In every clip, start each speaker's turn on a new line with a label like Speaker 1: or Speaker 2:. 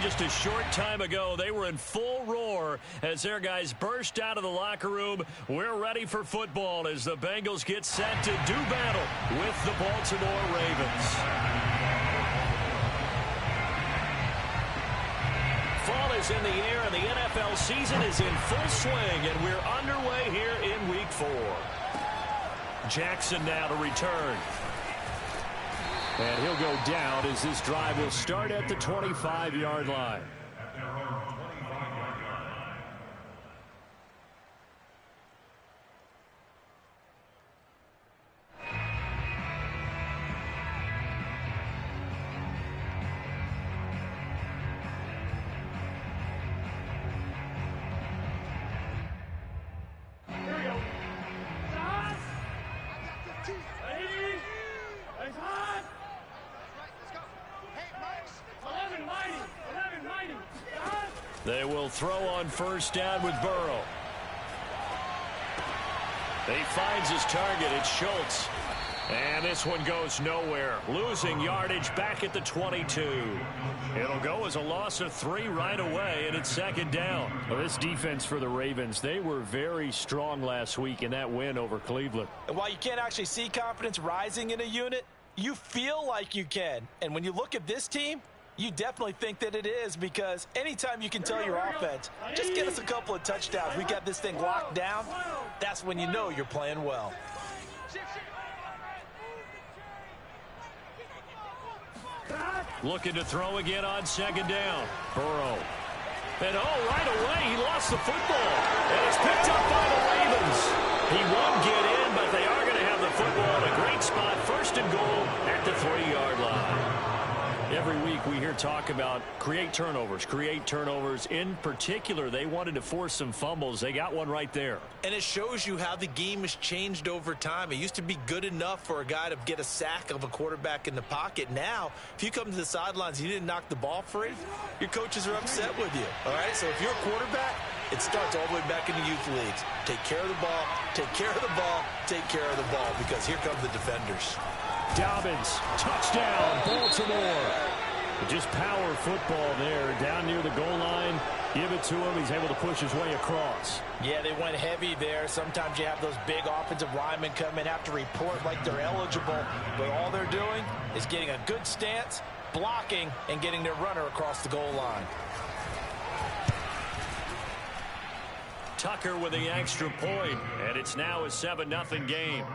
Speaker 1: just a short time ago, they were in full roar as their guys burst out of the locker room. We're ready for football as the Bengals get set to do battle with the Baltimore Ravens. Fall is in the air, and the NFL season is in full swing, and we're underway here in Week 4. Jackson now to return. And he'll go down as this drive will start at the 25-yard line. They will throw on first down with Burrow. He finds his target. It's Schultz. And this one goes nowhere. Losing yardage back at the 22. It'll go as a loss of 3 right away, and it's second down. Well, this defense for the Ravens, they were very strong last week in that win over Cleveland.
Speaker 2: And while you can't actually see confidence rising in a unit, you feel like you can. And when you look at this team, you definitely think that it is, because anytime you can tell your offense, just get us a couple of touchdowns, we got this thing locked down, that's when you know you're playing well.
Speaker 1: Looking to throw again on second down. Burrow. And right away, he lost the football. And it's picked up by the Ravens. He won't get in, but they are going to have the football in a great spot. First and goal at the 3-yard line. Every week we hear talk about create turnovers. In particular, they wanted to force some fumbles. They got one right there.
Speaker 2: And it shows you how the game has changed over time. It used to be good enough for a guy to get a sack of a quarterback in the pocket. Now, if you come to the sidelines and you didn't knock the ball free, your coaches are upset with you. All right, so if you're a quarterback, it starts all the way back in the youth leagues. Take care of the ball, take care of the ball, take care of the ball, because here come the defenders.
Speaker 1: Dobbins, touchdown, Baltimore. Just power football there, down near the goal line. Give it to him. He's able to push his way across.
Speaker 2: Yeah, they went heavy there. Sometimes you have those big offensive linemen come in, have to report like they're eligible, but all they're doing is getting a good stance, blocking, and getting their runner across the goal line.
Speaker 1: Tucker with the extra point, and it's now a 7-0 game.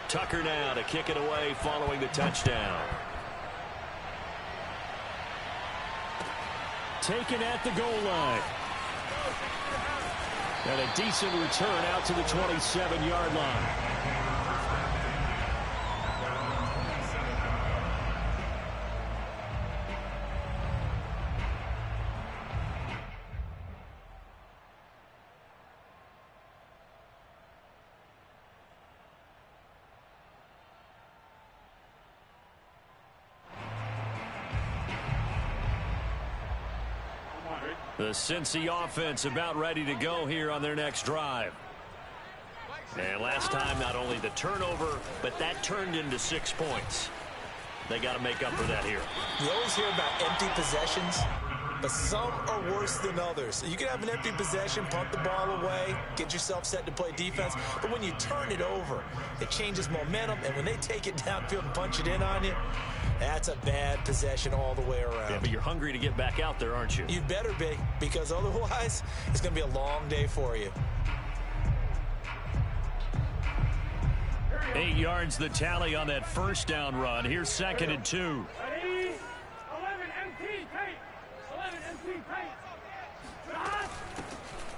Speaker 1: Tucker now to kick it away following the touchdown. Taken at the goal line. And a decent return out to the 27-yard line. The Cincy offense about ready to go here on their next drive. And last time, not only the turnover, but that turned into 6 points. They got to make up for that here.
Speaker 2: You always hear about empty possessions, but some are worse than others. You can have an empty possession, punt the ball away, get yourself set to play defense, but when you turn it over, it changes momentum, and when they take it downfield and punch it in on you, that's a bad possession all the way around.
Speaker 1: Yeah, but you're hungry to get back out there, aren't you?
Speaker 2: You better be, because otherwise, it's going to be a long day for you.
Speaker 1: 8 yards the tally on that first down run. Here's second and 2.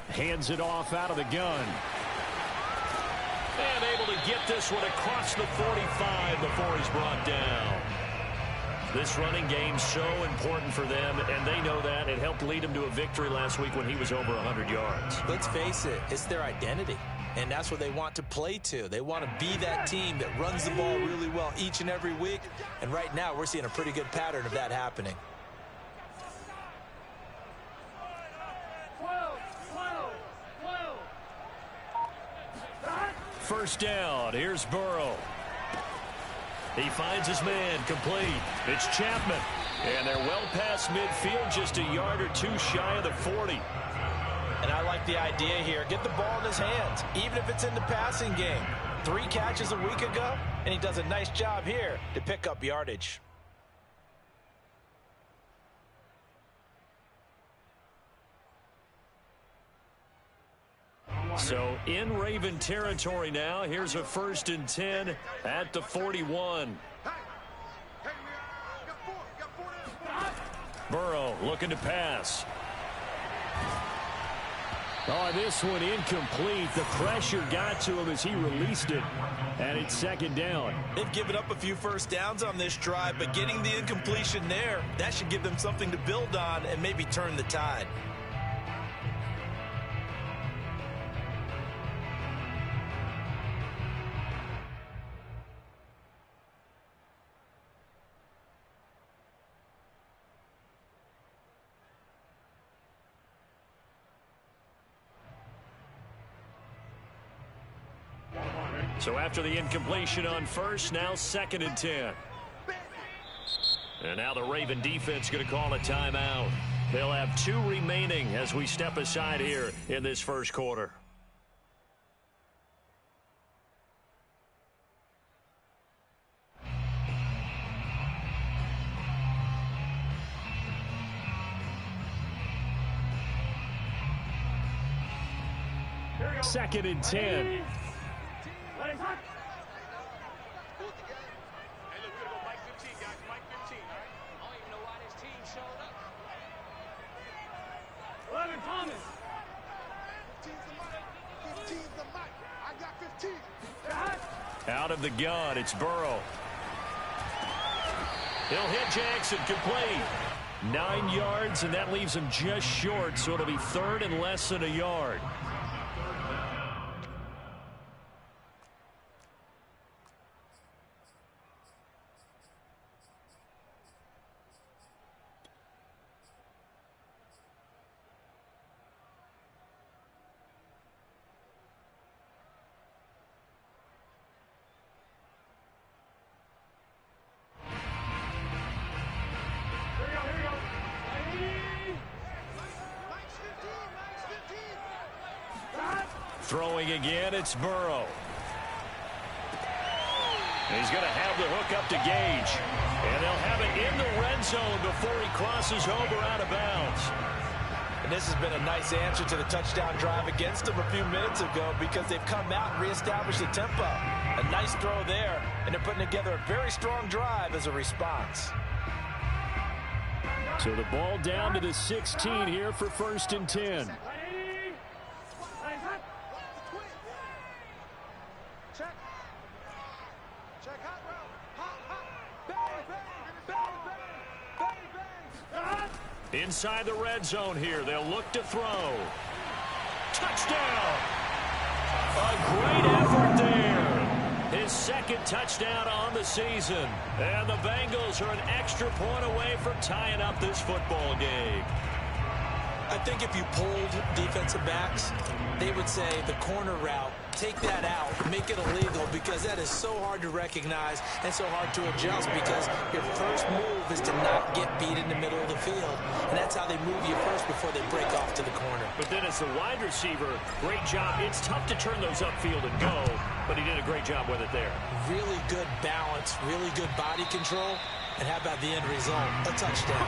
Speaker 1: Hands it off out of the gun. And able to get this one across the 45 before he's brought down. This running game's so important for them, and they know that. It helped lead them to a victory last week when he was over 100 yards.
Speaker 2: Let's face it, it's their identity, and that's what they want to play to. They want to be that team that runs the ball really well each and every week, and right now we're seeing a pretty good pattern of that happening.
Speaker 1: first down. Here's Burrow. He finds his man complete. It's Chapman. And they're well past midfield, just a yard or two shy of the 40.
Speaker 2: And I like the idea here. Get the ball in his hands, even if it's in the passing game. 3 catches a week ago, and he does a nice job here to pick up yardage.
Speaker 1: So in Raven territory now. Here's a 1st and 10 at the 41. Burrow looking to pass. Oh, this one incomplete. The pressure got to him as he released it. And it's 2nd down.
Speaker 2: They've given up a few first downs on this drive, but getting the incompletion there, that should give them something to build on and maybe turn the tide.
Speaker 1: So after the incompletion on first, now 2nd and 10. And now the Raven defense going to call a timeout. They'll have 2 remaining as we step aside here in this first quarter. Second and 10. Out of the gun, it's Burrow. He'll hit Jackson, complete. 9 yards, and that leaves him just short, so it'll be 3rd and less than a yard. Throwing again, it's Burrow. He's going to have the hook up to Gage. And they'll have it in the red zone before he crosses over out of bounds.
Speaker 2: And this has been a nice answer to the touchdown drive against them a few minutes ago because they've come out and reestablished the tempo. A nice throw there, and they're putting together a very strong drive as a response.
Speaker 1: So the ball down to the 16 here for 1st and 10. Inside the red zone here, they'll look to throw. Touchdown! A great effort there. His 2nd touchdown on the season. And the Bengals are an extra point away from tying up this football game.
Speaker 2: I think if you polled defensive backs, they would say the corner route, take that out, make it illegal, because that is so hard to recognize and so hard to adjust because your first move is to not get beat in the middle of the field. And that's how they move you first before they break off to the corner.
Speaker 1: But then as the wide receiver, great job. It's tough to turn those upfield and go, but he did a great job with it there.
Speaker 2: Really good balance, really good body control. And how about the end result? A touchdown.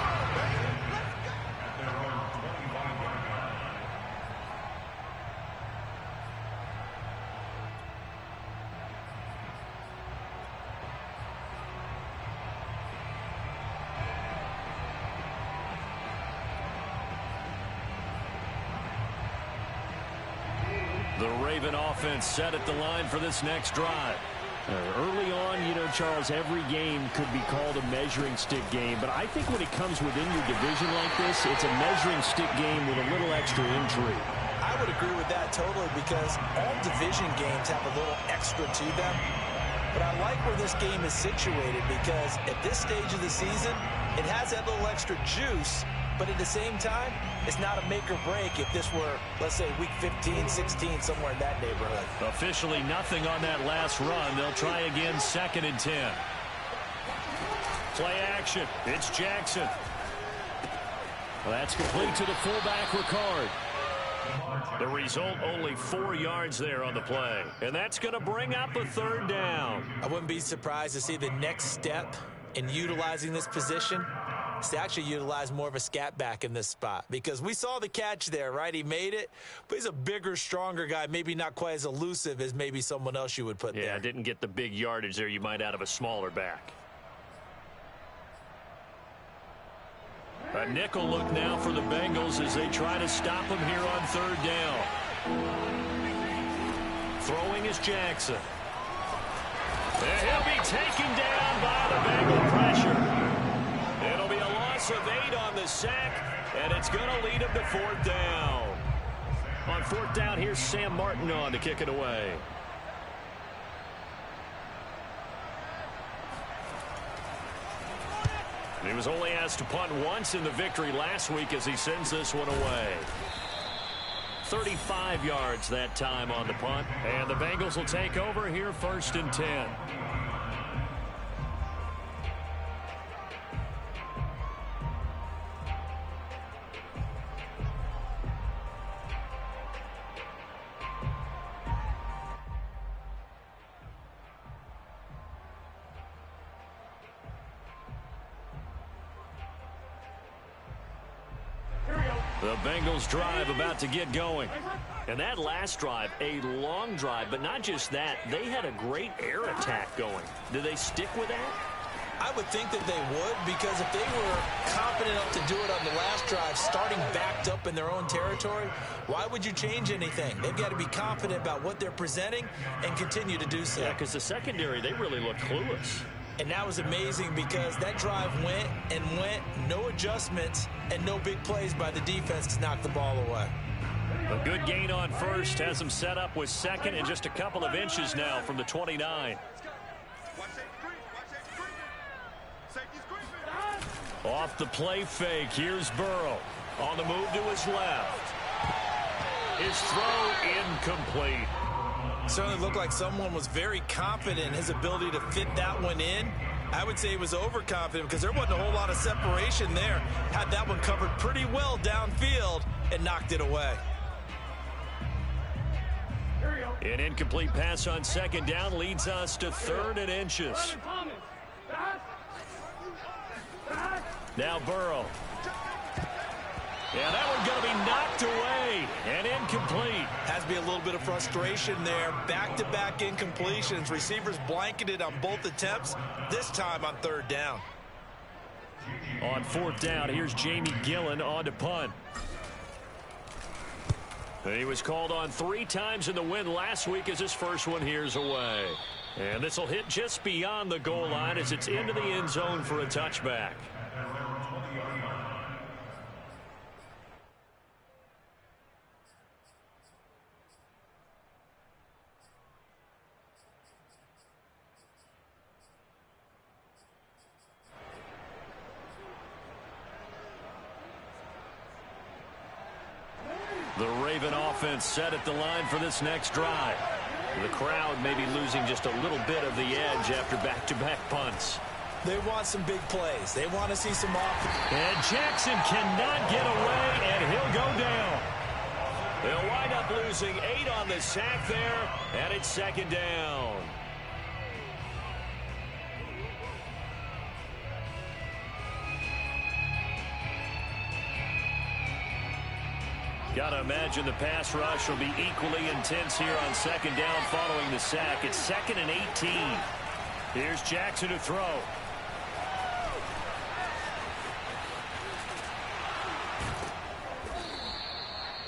Speaker 1: The Raven offense set at the line for this next drive. Early on, you know, Charles, every game could be called a measuring stick game. But I think when it comes within your division like this, it's a measuring stick game with a little extra intrigue.
Speaker 2: I would agree with that totally because all division games have a little extra to them. But I like where this game is situated because at this stage of the season, it has that little extra juice But at the same time, it's not a make or break if this were, let's say, week 15, 16, somewhere in that neighborhood.
Speaker 1: Officially nothing on that last run. They'll try again, 2nd and 10. Play action. It's Jackson. Well, that's complete to the fullback, Ricard. The result, only 4 yards there on the play. And that's going to bring up a 3rd down.
Speaker 2: I wouldn't be surprised to see the next step in utilizing this position is to actually utilize more of a scat back in this spot. Because we saw the catch there, right? He made it, but he's a bigger, stronger guy, maybe not quite as elusive as maybe someone else you would put there.
Speaker 1: Yeah, didn't get the big yardage there you might out of a smaller back. A nickel look now for the Bengals as they try to stop him here on 3rd down. Throwing is Jackson. And he'll be taken down by the Bengal pressure. It'll be a loss of 8 on the sack, and it's going to lead him to 4th down. On 4th down, here's Sam Martin on to kick it away. He was only asked to punt once in the victory last week as he sends this one away. 35 yards that time on the punt. And the Bengals will take over here, 1st and 10. The Bengals drive about to get going. And that last drive, a long drive, but not just that, they had a great air attack going. Do they stick with that?
Speaker 2: I would think that they would, because if they were confident enough to do it on the last drive, starting backed up in their own territory, why would you change anything? They've got to be confident about what they're presenting and continue to do so.
Speaker 1: Yeah, because the secondary, they really looked clueless.
Speaker 2: And that was amazing because that drive went and went, no adjustments, and no big plays by the defense to knock the ball away.
Speaker 1: A good gain on 1st has them set up with 2nd and just a couple of inches now from the 29. Off the play fake, here's Burrow. On the move to his left. His throw incomplete.
Speaker 2: Certainly looked like someone was very confident in his ability to fit that one in. I would say he was overconfident because there wasn't a whole lot of separation there. Had that one covered pretty well downfield and knocked it away.
Speaker 1: An incomplete pass on 2nd down leads us to 3rd and inches. Now Burrow. Yeah, that one's going to be knocked away and incomplete.
Speaker 2: Has to be a little bit of frustration there. Back-to-back incompletions. Receivers blanketed on both attempts, this time on 3rd down.
Speaker 1: On 4th down, here's Jamie Gillen on to punt. He was called on 3 times in the win last week as his first one here's away. And this will hit just beyond the goal line as it's into the end zone for a touchback. The Raven offense set at the line for this next drive. The crowd may be losing just a little bit of the edge after back-to-back punts.
Speaker 2: They want some big plays. They want to see some offense.
Speaker 1: And Jackson cannot get away, and he'll go down. They'll wind up losing 8 on the sack there, and it's 2nd down. Got to imagine the pass rush will be equally intense here on 2nd down following the sack. It's 2nd and 18. Here's Jackson to throw.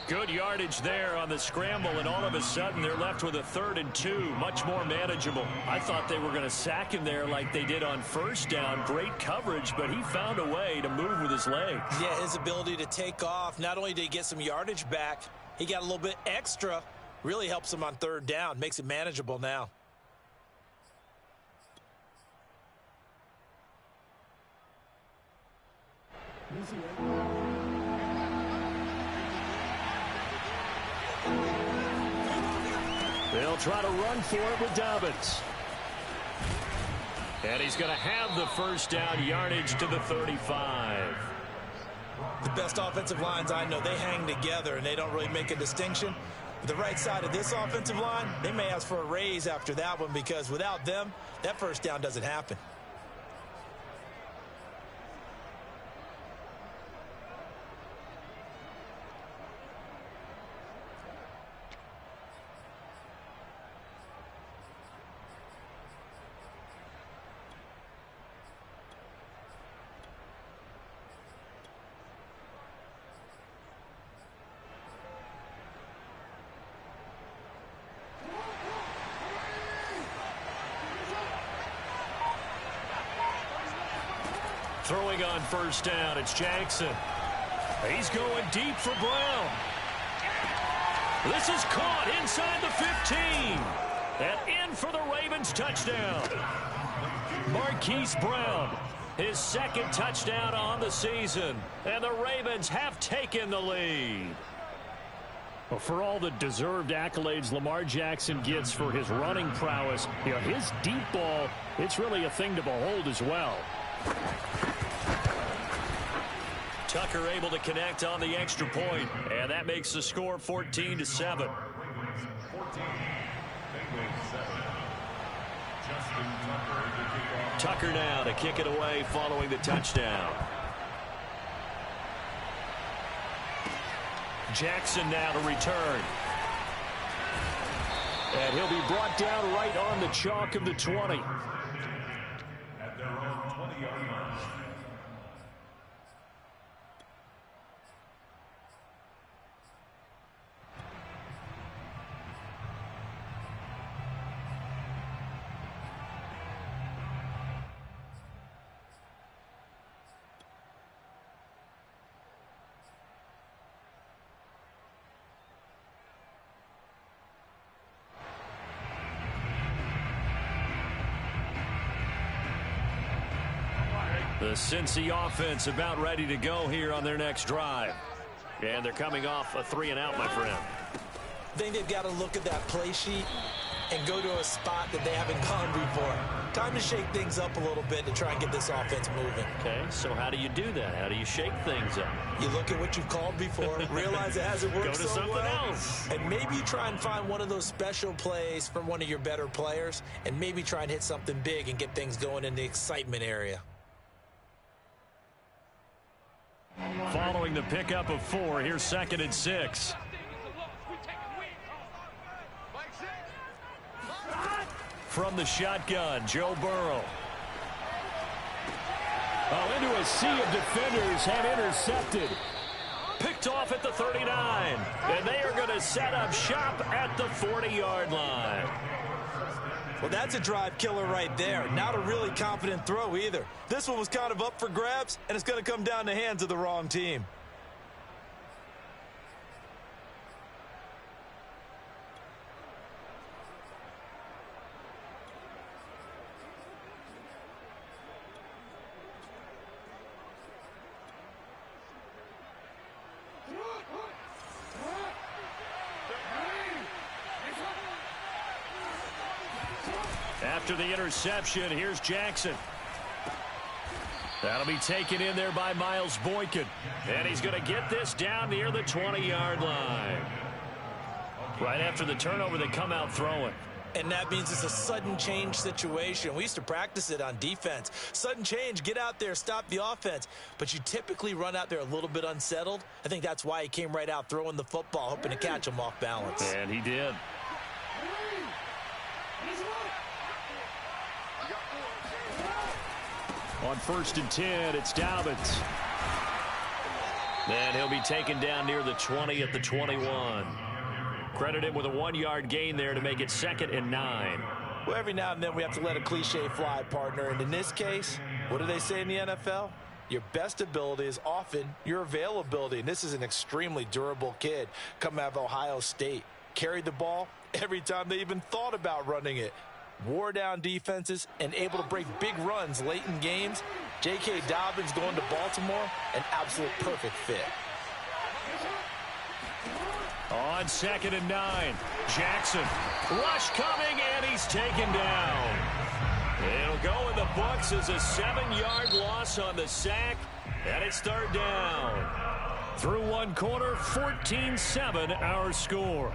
Speaker 1: Good yardage there on the scramble, and all of a sudden they're left with a 3rd and 2, much more manageable. I thought they were going to sack him there like they did on 1st down. Great coverage, but he found a way to move with his legs.
Speaker 2: Yeah, his ability to take off, not only did he get some yardage back, he got a little bit extra. Really helps him on 3rd down, makes it manageable now.
Speaker 1: They'll try to run for it with Dobbins. And he's going to have the first down, yardage to the 35.
Speaker 2: The best offensive lines I know, they hang together and they don't really make a distinction. The right side of this offensive line, they may ask for a raise after that one because without them, that first down doesn't happen.
Speaker 1: Throwing on first down, it's Jackson. He's going deep for Brown. This is caught inside the 15. And in for the Ravens touchdown. Marquise Brown, his second touchdown on the season. And the Ravens have taken the lead. Well, for all the deserved accolades Lamar Jackson gets for his running prowess, his deep ball, it's really a thing to behold as well. Tucker able to connect on the extra point, and that makes the score 14-7. Tucker now to kick it away following the touchdown. Jackson now to return. And he'll be brought down right on the chalk of the 20.
Speaker 3: At their own 20-yard line.
Speaker 1: The Cincy offense about ready to go here on their next drive. And they're coming off a 3-and-out, my friend.
Speaker 2: I think they've got to look at that play sheet and go to a spot that they haven't gone before. Time to shake things up a little bit to try and get this offense moving.
Speaker 1: Okay, so how do you do that? How do you shake things up?
Speaker 2: You look at what you've called before, realize it hasn't worked
Speaker 1: Go to
Speaker 2: so
Speaker 1: something
Speaker 2: well,
Speaker 1: else.
Speaker 2: and maybe you try and find one of those special plays from one of your better players, and maybe try and hit something big and get things going in the excitement area.
Speaker 1: Following the pickup of 4, here's 2nd and 6. From the shotgun, Joe Burrow. Oh, into a sea of defenders and intercepted. Picked off at the 39. And they are going to set up shop at the 40-yard line.
Speaker 2: Well, that's a drive killer right there. Not a really confident throw either. This one was kind of up for grabs, and it's going to come down the hands of the wrong team.
Speaker 1: After the interception, here's Jackson. That'll be taken in there by Miles Boykin. And he's going to get this down near the 20-yard line. Right after the turnover, they come out throwing.
Speaker 2: And that means it's a sudden change situation. We used to practice it on defense. Sudden change, get out there, stop the offense. But you typically run out there a little bit unsettled. I think that's why he came right out throwing the football, hoping to catch him off balance.
Speaker 1: And he did. On 1st and 10, it's Dobbins. Then he'll be taken down near the 20 at the 21. Credit him with a 1-yard gain there to make it 2nd and 9.
Speaker 2: Well, every now and then we have to let a cliche fly, partner. And in this case, what do they say in the NFL? Your best ability is often your availability. And this is an extremely durable kid coming out of Ohio State. Carried the ball every time they even thought about running it. Wore down defenses and able to break big runs late in games. J.K. Dobbins going to Baltimore, an absolute perfect fit.
Speaker 1: On 2nd and 9, Jackson. Rush coming, and he's taken down. It'll go in the books as a 7-yard loss on the sack, and it's 3rd down. Through one quarter, 14-7 our score.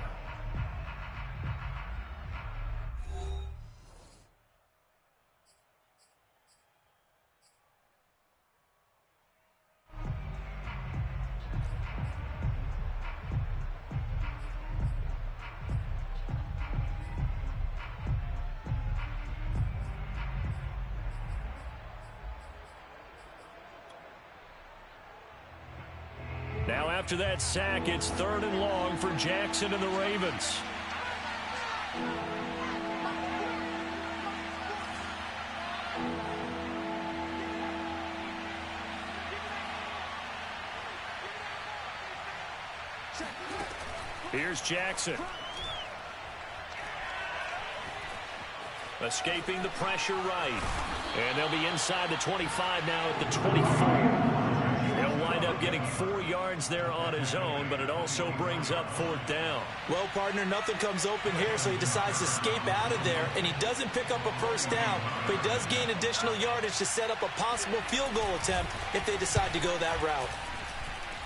Speaker 1: Now after that sack, it's 3rd and long for Jackson and the Ravens. Here's Jackson. Escaping the pressure right. And they'll be inside the 25 now at the 24. He'll wind up getting 4 yards there on his own, but it also brings up 4th down.
Speaker 2: Well, partner, nothing comes open here, so he decides to escape out of there, and he doesn't pick up a 1st down, but he does gain additional yardage to set up a possible field goal attempt if they decide to go that route.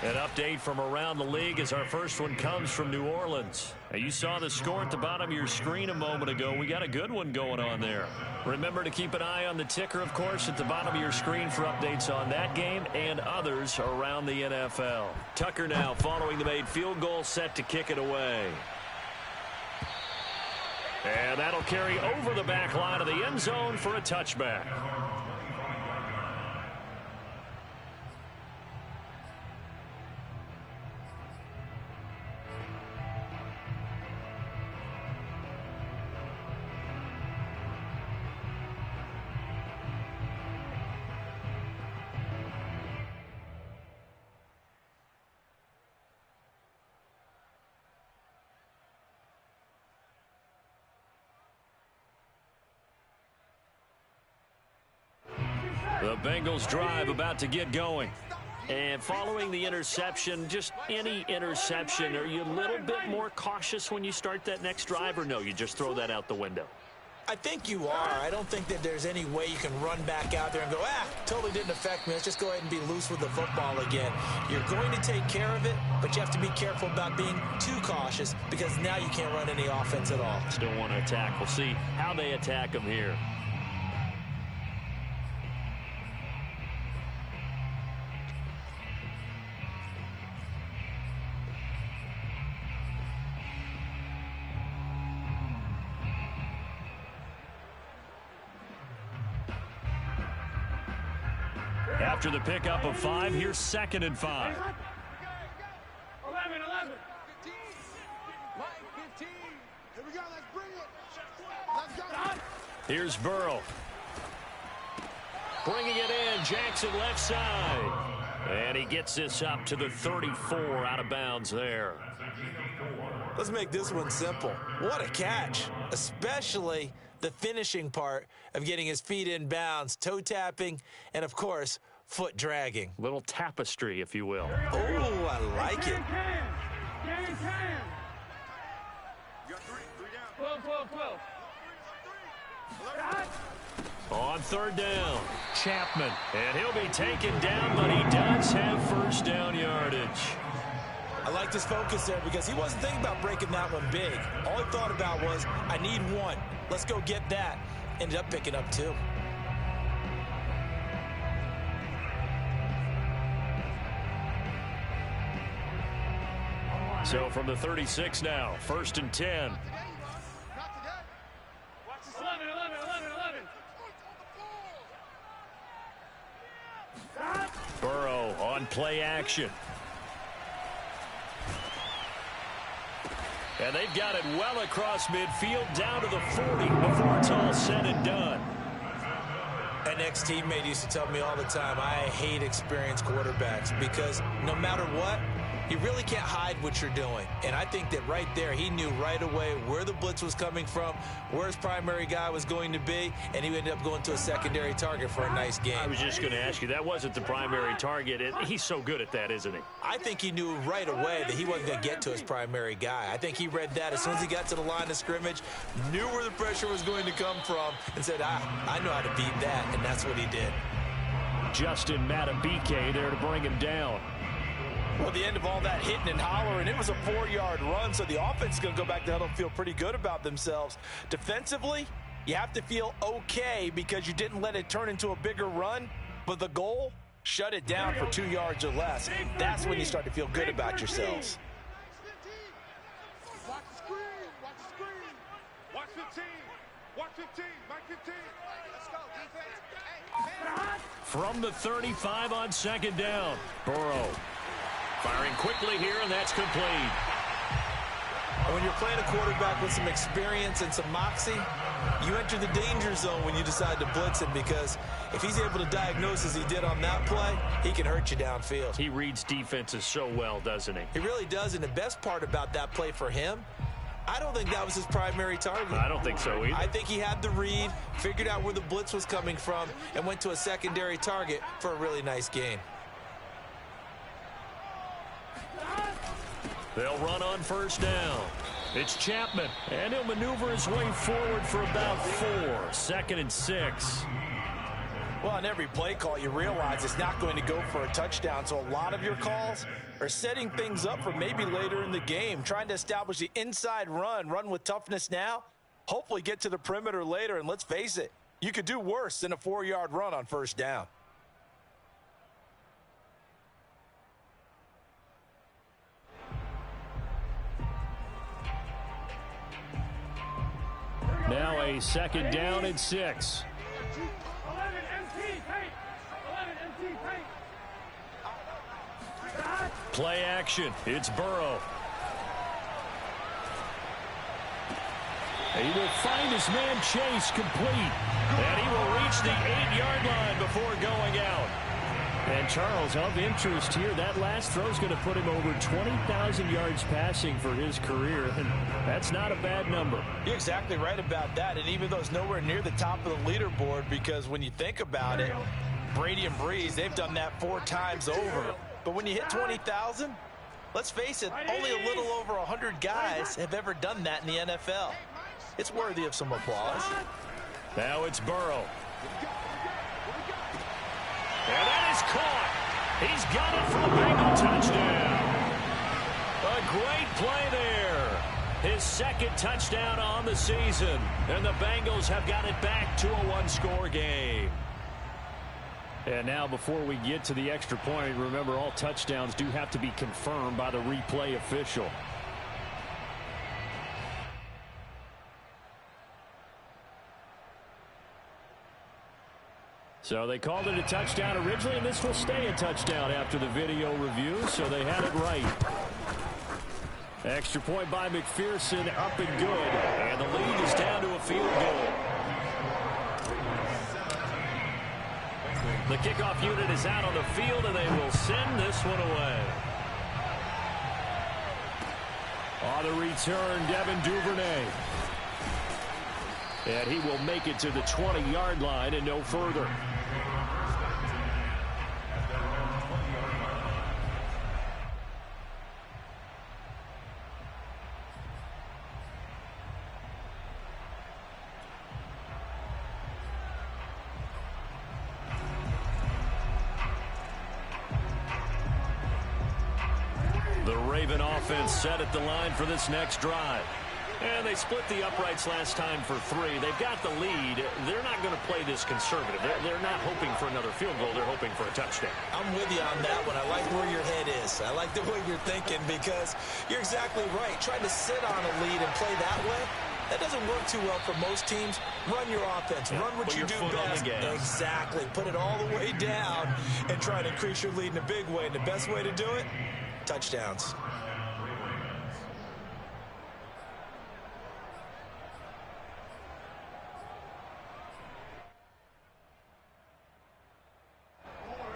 Speaker 1: An update from around the league as our first one comes from New Orleans. Now, you saw the score at the bottom of your screen a moment ago. We got a good one going on there. Remember to keep an eye on the ticker, of course, at the bottom of your screen for updates on that game and others around the NFL. Tucker now following the made field goal, set to kick it away. And that'll carry over the back line of the end zone for a touchback. The Bengals drive about to get going. And following the interception, just any interception, are you a little bit more cautious when you start that next drive, or no, you just throw that out the window?
Speaker 2: I think you are. I don't think that there's any way you can run back out there and go, totally didn't affect me. Let's just go ahead and be loose with the football again. You're going to take care of it, but you have to be careful about being too cautious because now you can't run any offense at all.
Speaker 1: Still want to attack. We'll see how they attack them here. After the pickup of 5, here's 2nd and 5.
Speaker 4: 11. 15. Here we go. Let's bring it. Let's go.
Speaker 1: Here's Burrow. Bringing it in. Jackson left side. And he gets this up to the 34 out of bounds there.
Speaker 2: Let's make this one simple. What a catch, especially the finishing part of getting his feet in bounds, toe tapping, and, of course, foot dragging.
Speaker 1: Little tapestry, if you will.
Speaker 2: Oh, I like it.
Speaker 4: Game 10. You got 3 down. 12.
Speaker 1: On 3rd down, Chapman. And he'll be taken down, but he does have 1st down yardage.
Speaker 2: I liked his focus there because he wasn't thinking about breaking that one big. All he thought about was, I need 1. Let's go get that. Ended up picking up 2.
Speaker 1: So from the 36 now, 1st and 10.
Speaker 4: Watch this. 11.
Speaker 1: Burrow on play action. And they've got it well across midfield down to the 40 before it's all said and done.
Speaker 2: An ex-teammate used to tell me all the time, I hate experienced quarterbacks because no matter what, You really can't hide what you're doing. And I think that right there, he knew right away where the blitz was coming from, where his primary guy was going to be, and he ended up going to a secondary target for a nice game.
Speaker 1: I was just going to ask you, that wasn't the primary target. He's so good at that, isn't he?
Speaker 2: I think he knew right away that he wasn't going to get to his primary guy. I think he read that as soon as he got to the line of scrimmage, knew where the pressure was going to come from, and said, I know how to beat that, and that's what he did.
Speaker 1: Justin Madubuike there to bring him down.
Speaker 5: Well, the end of all that hitting and hollering, it was a 4-yard run, so the offense is going to go back to huddle and feel pretty good about themselves. Defensively, you have to feel okay because you didn't let it turn into a bigger run, but the goal, shut it down for 2 yards or less. That's when you start to feel good about yourselves.
Speaker 4: Watch the screen. Watch the screen. Watch 15. Watch 15. Mike 15. Let's go, defense.
Speaker 1: From the 35 on second down, Burrow. Firing quickly here, and that's complete.
Speaker 2: When you're playing a quarterback with some experience and some moxie, you enter the danger zone when you decide to blitz him, because if he's able to diagnose as he did on that play, he can hurt you downfield.
Speaker 1: He reads defenses so well, doesn't he?
Speaker 2: He really does, and the best part about that play for him, I don't think that was his primary target.
Speaker 1: I don't think so either.
Speaker 2: I think he had the read, figured out where the blitz was coming from, and went to a secondary target for a really nice gain.
Speaker 1: They'll run on first down. It's Chapman, and he'll maneuver his way forward for about 4. 2nd and 6.
Speaker 5: Well, on every play call, you realize it's not going to go for a touchdown, so a lot of your calls are setting things up for maybe later in the game, trying to establish the inside run with toughness now, hopefully get to the perimeter later, and let's face it, you could do worse than a 4-yard run on first down.
Speaker 1: Now a 2nd down and 6. Play action. It's Burrow. He will find his man Chase complete. And he will reach the 8-yard line before going out. And Charles, of interest here, that last throw is going to put him over 20,000 yards passing for his career, and that's not a bad number.
Speaker 5: You're exactly right about that, and even though it's nowhere near the top of the leaderboard, because when you think about it, Brady and Breeze, they've done that 4 times over. But when you hit 20,000, let's face it, only a little over 100 guys have ever done that in the NFL. It's worthy of some applause.
Speaker 1: Now it's Burrow. And that is caught. He's got it for a Bengal touchdown. A great play there. His 2nd touchdown on the season. And the Bengals have got it back to a 1-score game. And now before we get to the extra point, remember all touchdowns do have to be confirmed by the replay official. So they called it a touchdown originally, and this will stay a touchdown after the video review, so they had it right. Extra point by McPherson, up and good, and the lead is down to a field goal. The kickoff unit is out on the field, and they will send this one away. On the return, Devin Duvernay. And he will make it to the 20-yard line and no further. The Raven offense set at the line for this next drive. And they split the uprights last time for 3. They've got the lead. They're not going to play this conservative. They're not hoping for another field goal. They're hoping for a touchdown.
Speaker 2: I'm with you on that one. I like where your head is. I like the way you're thinking, because you're exactly right. Trying to sit on a lead and play that way, that doesn't work too well for most teams. Run your offense. Run what you do best. Exactly. Put it all the way down and try to increase your lead in a big way. And the best way to do it, touchdowns.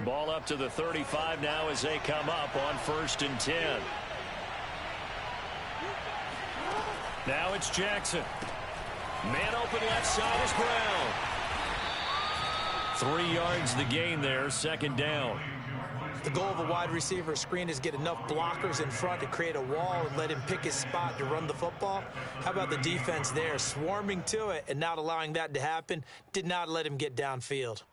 Speaker 1: Ball up to the 35 now as they come up on 1st and 10. Now it's Jackson. Man open left side is Brown. 3 yards the gain there, 2nd down.
Speaker 2: The goal of a wide receiver screen is get enough blockers in front to create a wall and let him pick his spot to run the football. How about the defense there, swarming to it and not allowing that to happen? Did not let him get downfield.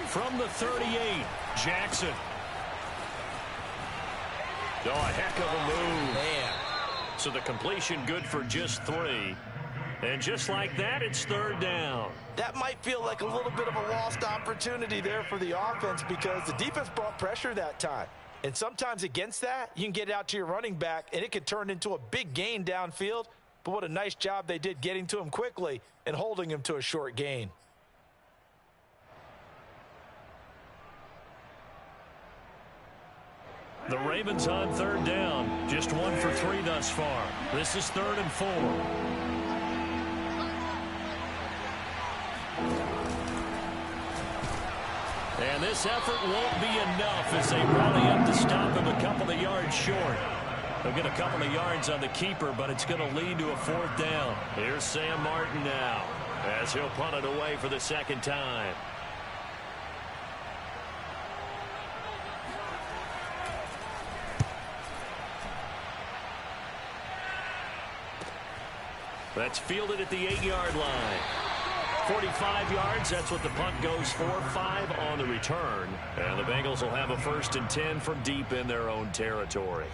Speaker 1: From the 38, Jackson. Oh, a heck of a move.
Speaker 2: Man.
Speaker 1: So the completion good for just 3. And just like that, it's 3rd down.
Speaker 5: That might feel like a little bit of a lost opportunity there for the offense because the defense brought pressure that time. And sometimes against that, you can get out to your running back, and it could turn into a big gain downfield. But what a nice job they did getting to him quickly and holding him to a short gain.
Speaker 1: The Ravens on 3rd down. Just 1 for 3 thus far. This is 3rd and 4. And this effort won't be enough as they rally up to stop him a couple of yards short. They'll get a couple of yards on the keeper, but it's going to lead to a 4th down. Here's Sam Martin now as he'll punt it away for the 2nd time. That's fielded at the 8-yard line. 45 yards, that's what the punt goes for. 5 on the return. And the Bengals will have a 1st and 10 from deep in their own territory.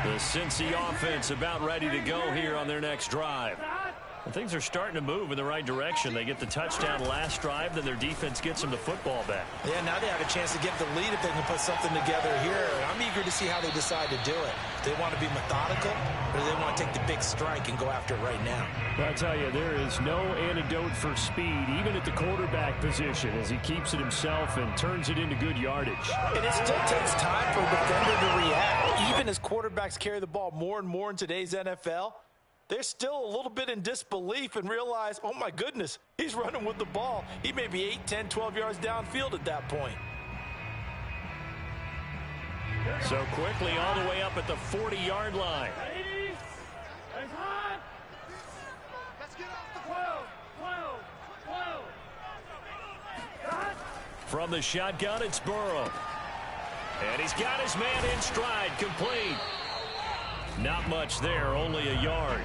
Speaker 1: The Cincy offense about ready to go here on their next drive. And things are starting to move in the right direction. They get the touchdown last drive, then their defense gets them the football back.
Speaker 2: Yeah, now they have a chance to get the lead if they can put something together here. I'm eager to see how they decide to do it. Do they want to be methodical, or do they want to take the big strike and go after it right now?
Speaker 6: Well, I'll tell you, there is no antidote for speed, even at the quarterback position, as he keeps it himself and turns it into good yardage.
Speaker 5: And it still takes time for a defender to react. Even as quarterbacks carry the ball more and more in today's NFL, they're still a little bit in disbelief and realize, oh, my goodness, he's running with the ball. He may be 8, 10, 12 yards downfield at that point.
Speaker 1: So quickly all the way up at the 40-yard line.
Speaker 4: Let's get off the 12.
Speaker 1: From the shotgun, it's Burrow. And he's got his man in stride, complete. Not much there, only a yard.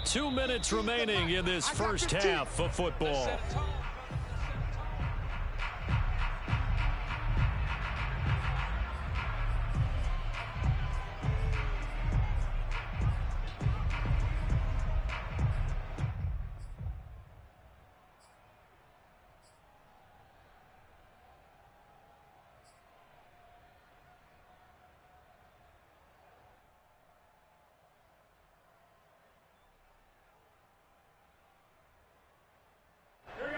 Speaker 1: Two minutes remaining in this first half of football.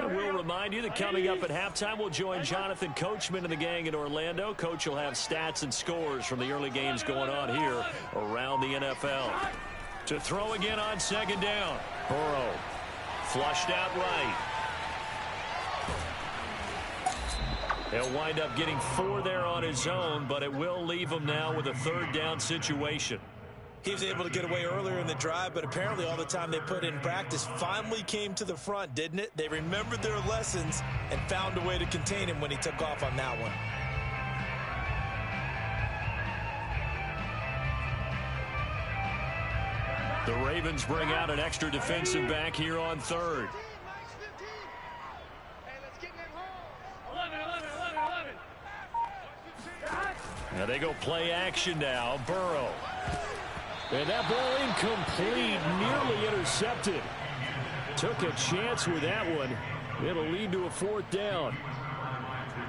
Speaker 1: We'll remind you that coming up at halftime, we'll join Jonathan Coachman and the gang in Orlando. Coach will have stats and scores from the early games going on here around the NFL. To throw again on 2nd down. Burrow flushed out right. He'll wind up getting 4 there on his own, but it will leave him now with a 3rd down situation.
Speaker 2: He was able to get away earlier in the drive, but apparently all the time they put in practice finally came to the front, didn't it? They remembered their lessons and found a way to contain him when he took off on that one.
Speaker 1: The Ravens bring out an extra defensive back here on 3rd. Now they go play action now. Burrow. And that ball incomplete, nearly intercepted. Took a chance with that one. It'll lead to a 4th down.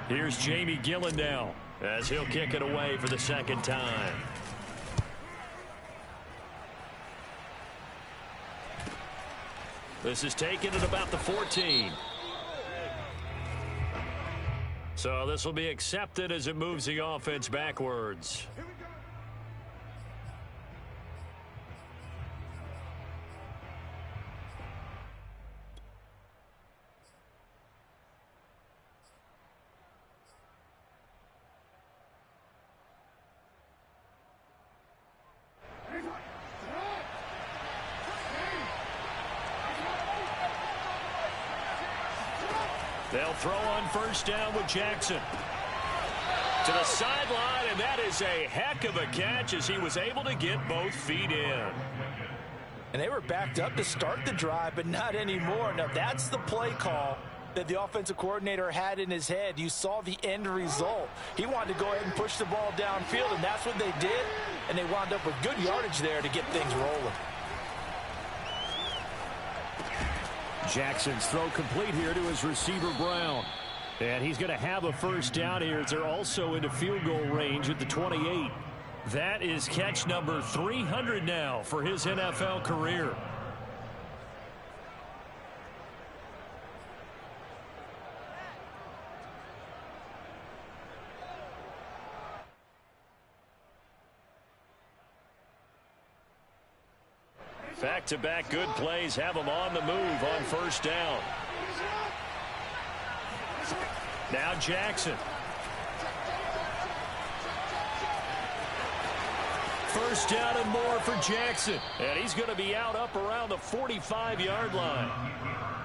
Speaker 1: Here's Jamie Gillen now as he'll kick it away for the 2nd time. This is taken at about the 14. So this will be accepted as it moves the offense backwards. They'll throw on 1st down with Jackson. To the sideline, and that is a heck of a catch as he was able to get both feet in.
Speaker 5: And they were backed up to start the drive, but not anymore. Now, that's the play call that the offensive coordinator had in his head. You saw the end result. He wanted to go ahead and push the ball downfield, and that's what they did. And they wound up with good yardage there to get things rolling.
Speaker 6: Jackson's throw complete here to his receiver, Brown. And he's going to have a 1st down here as they're also into field goal range at the 28. That is catch number 300 now for his NFL career. Back-to-back good plays have him on the move on 1st down. Now Jackson. 1st down and more for Jackson. And he's going to be out up around the 45-yard line.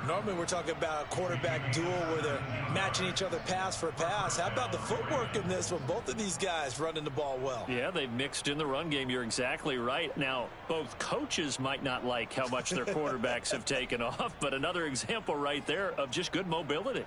Speaker 2: Normally we're talking about a quarterback duel where they're matching each other pass for pass. How about the footwork in this one? Both of these guys running the ball well.
Speaker 1: Yeah, they've mixed in the run game. You're exactly right. Now, both coaches might not like how much their quarterbacks have taken off, but another example right there of just good mobility.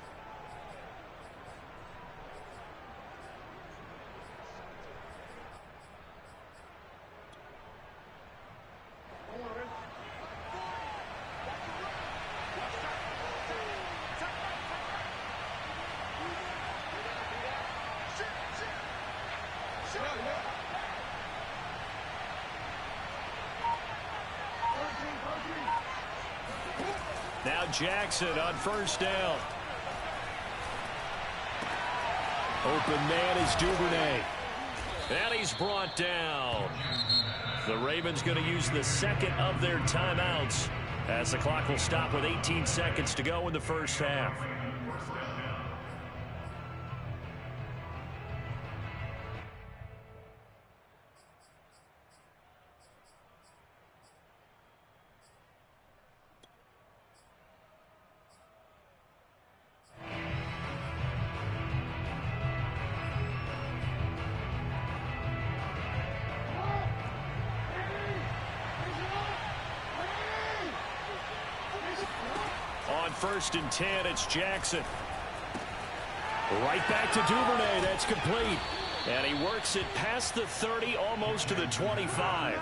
Speaker 1: Now Jackson on 1st down. Open man is Duvernay. And he's brought down. The Ravens going to use the 2nd of their timeouts as the clock will stop with 18 seconds to go in the 1st half. On 1st and 10, it's Jackson. Right back to Duvernay. That's complete. And he works it past the 30, almost to the 25.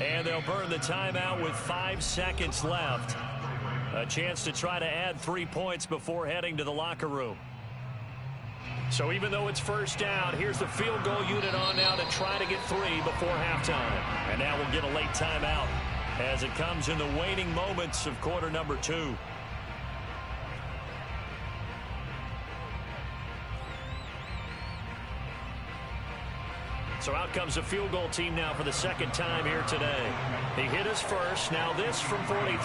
Speaker 1: And they'll burn the timeout with 5 seconds left. A chance to try to add 3 points before heading to the locker room. So even though it's 1st down, here's the field goal unit on now to try to get 3 before halftime. And now we'll get a late timeout as it comes in the waning moments of quarter number 2. So out comes the field goal team now for the 2nd time here today. He hit his first, now this from 43.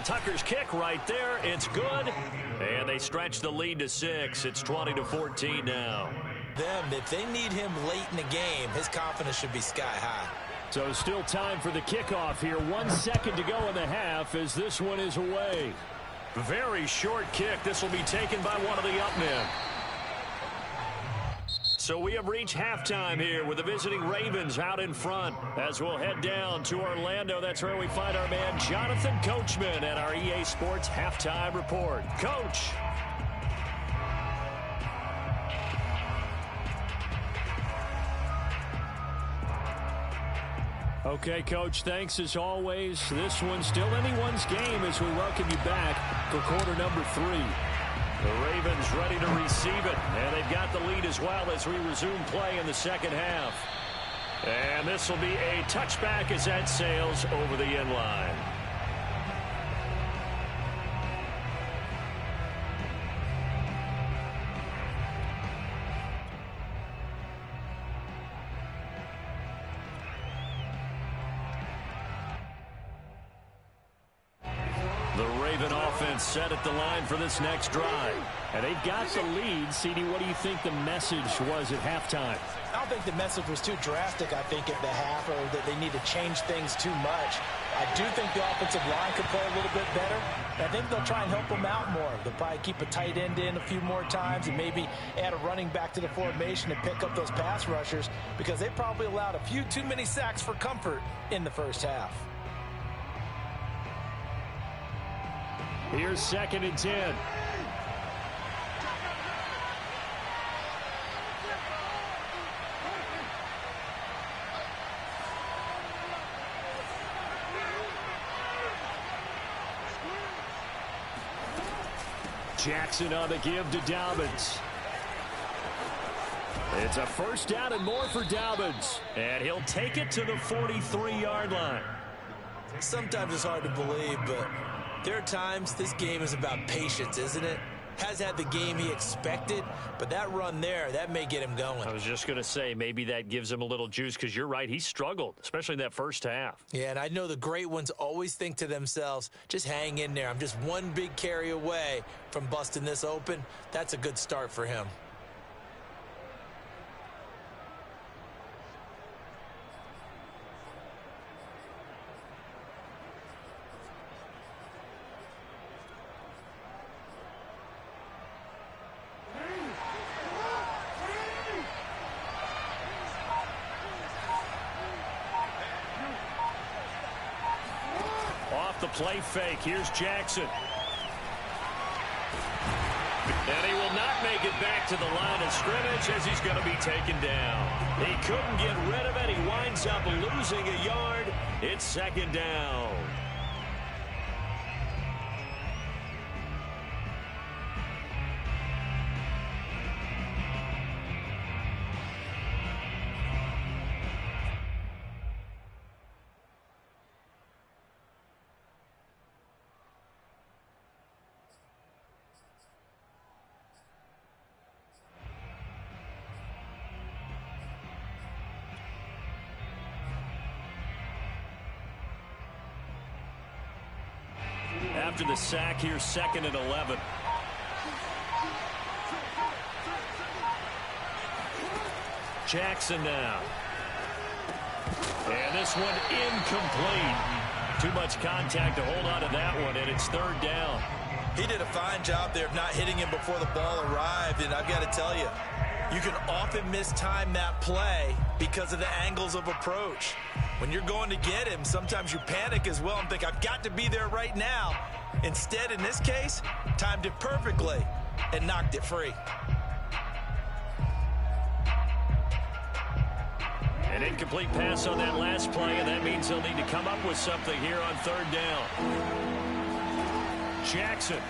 Speaker 1: Tucker's kick right there. It's good. And they stretch the lead to 6. It's 20-14 now.
Speaker 2: If they need him late in the game, his confidence should be sky high.
Speaker 6: So still time for the kickoff here. 1 second to go in the half as this one is away.
Speaker 1: Very short kick. This will be taken by one of the up men. So we have reached halftime here with the visiting Ravens out in front. As we'll head down to Orlando, that's where we find our man Jonathan Coachman at our EA Sports Halftime Report. Coach.
Speaker 6: Okay, Coach, thanks as always. This one's still anyone's game as we welcome you back for quarter number 3.
Speaker 1: The Ravens ready to receive it, and they've got the lead as well as we resume play in the second half. And this will be a touchback as that sails over the end line. The Raven offense set at the line for this next drive.
Speaker 6: And they've got the lead. CD, what do you think the message was at halftime?
Speaker 5: I don't think the message was too drastic, I think, at the half, or that they need to change things too much. I do think the offensive line could play a little bit better. I think they'll try and help them out more. They'll probably keep a tight end in a few more times and maybe add a running back to the formation and pick up those pass rushers, because they probably allowed a few too many sacks for comfort in the first half.
Speaker 6: Here's 2nd and 10. Jackson on the give to Dobbins. It's a first down and more for Dobbins.
Speaker 1: And he'll take it to the 43-yard line.
Speaker 2: Sometimes it's hard to believe, but there are times this game is about patience, isn't it? Has had the game he expected, but that run there, that may get him going.
Speaker 1: I was just going to say, maybe that gives him a little juice, because you're right, he struggled, especially in that first half.
Speaker 2: Yeah, and I know the great ones always think to themselves, just hang in there. I'm just one big carry away from busting this open. That's a good start for him.
Speaker 1: The play fake. Here's Jackson. And he will not make it back to the line of scrimmage as he's going to be taken down. He couldn't get rid of it. He winds up losing a yard. It's 2nd down. After the sack, here's 2nd and 11. Jackson now. And this one incomplete. Too much contact to hold on to that one, and it's 3rd down.
Speaker 2: He did a fine job there of not hitting him before the ball arrived, and I've got to tell you, you can often mistime that play because of the angles of approach. When you're going to get him, sometimes you panic as well and think, I've got to be there right now. Instead, in this case, timed it perfectly and knocked it free.
Speaker 1: An incomplete pass on that last play, and that means they'll need to come up with something here on 3rd down. Jackson.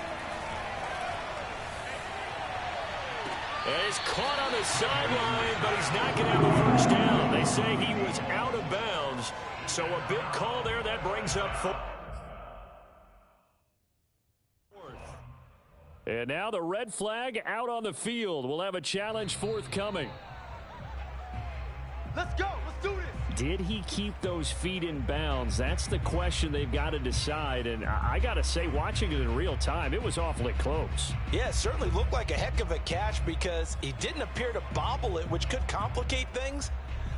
Speaker 1: And he's caught on the sideline, but he's not going to have the first down. They say he was out of bounds, so a big call there. That brings up 4th.
Speaker 6: And now the red flag out on the field. We'll have a challenge forthcoming.
Speaker 4: Let's go. Let's do this.
Speaker 6: Did he keep those feet in bounds? That's the question they've got to decide. And I got to say, watching it in real time, it was awfully close.
Speaker 5: Yeah, it certainly looked like a heck of a catch because he didn't appear to bobble it, which could complicate things.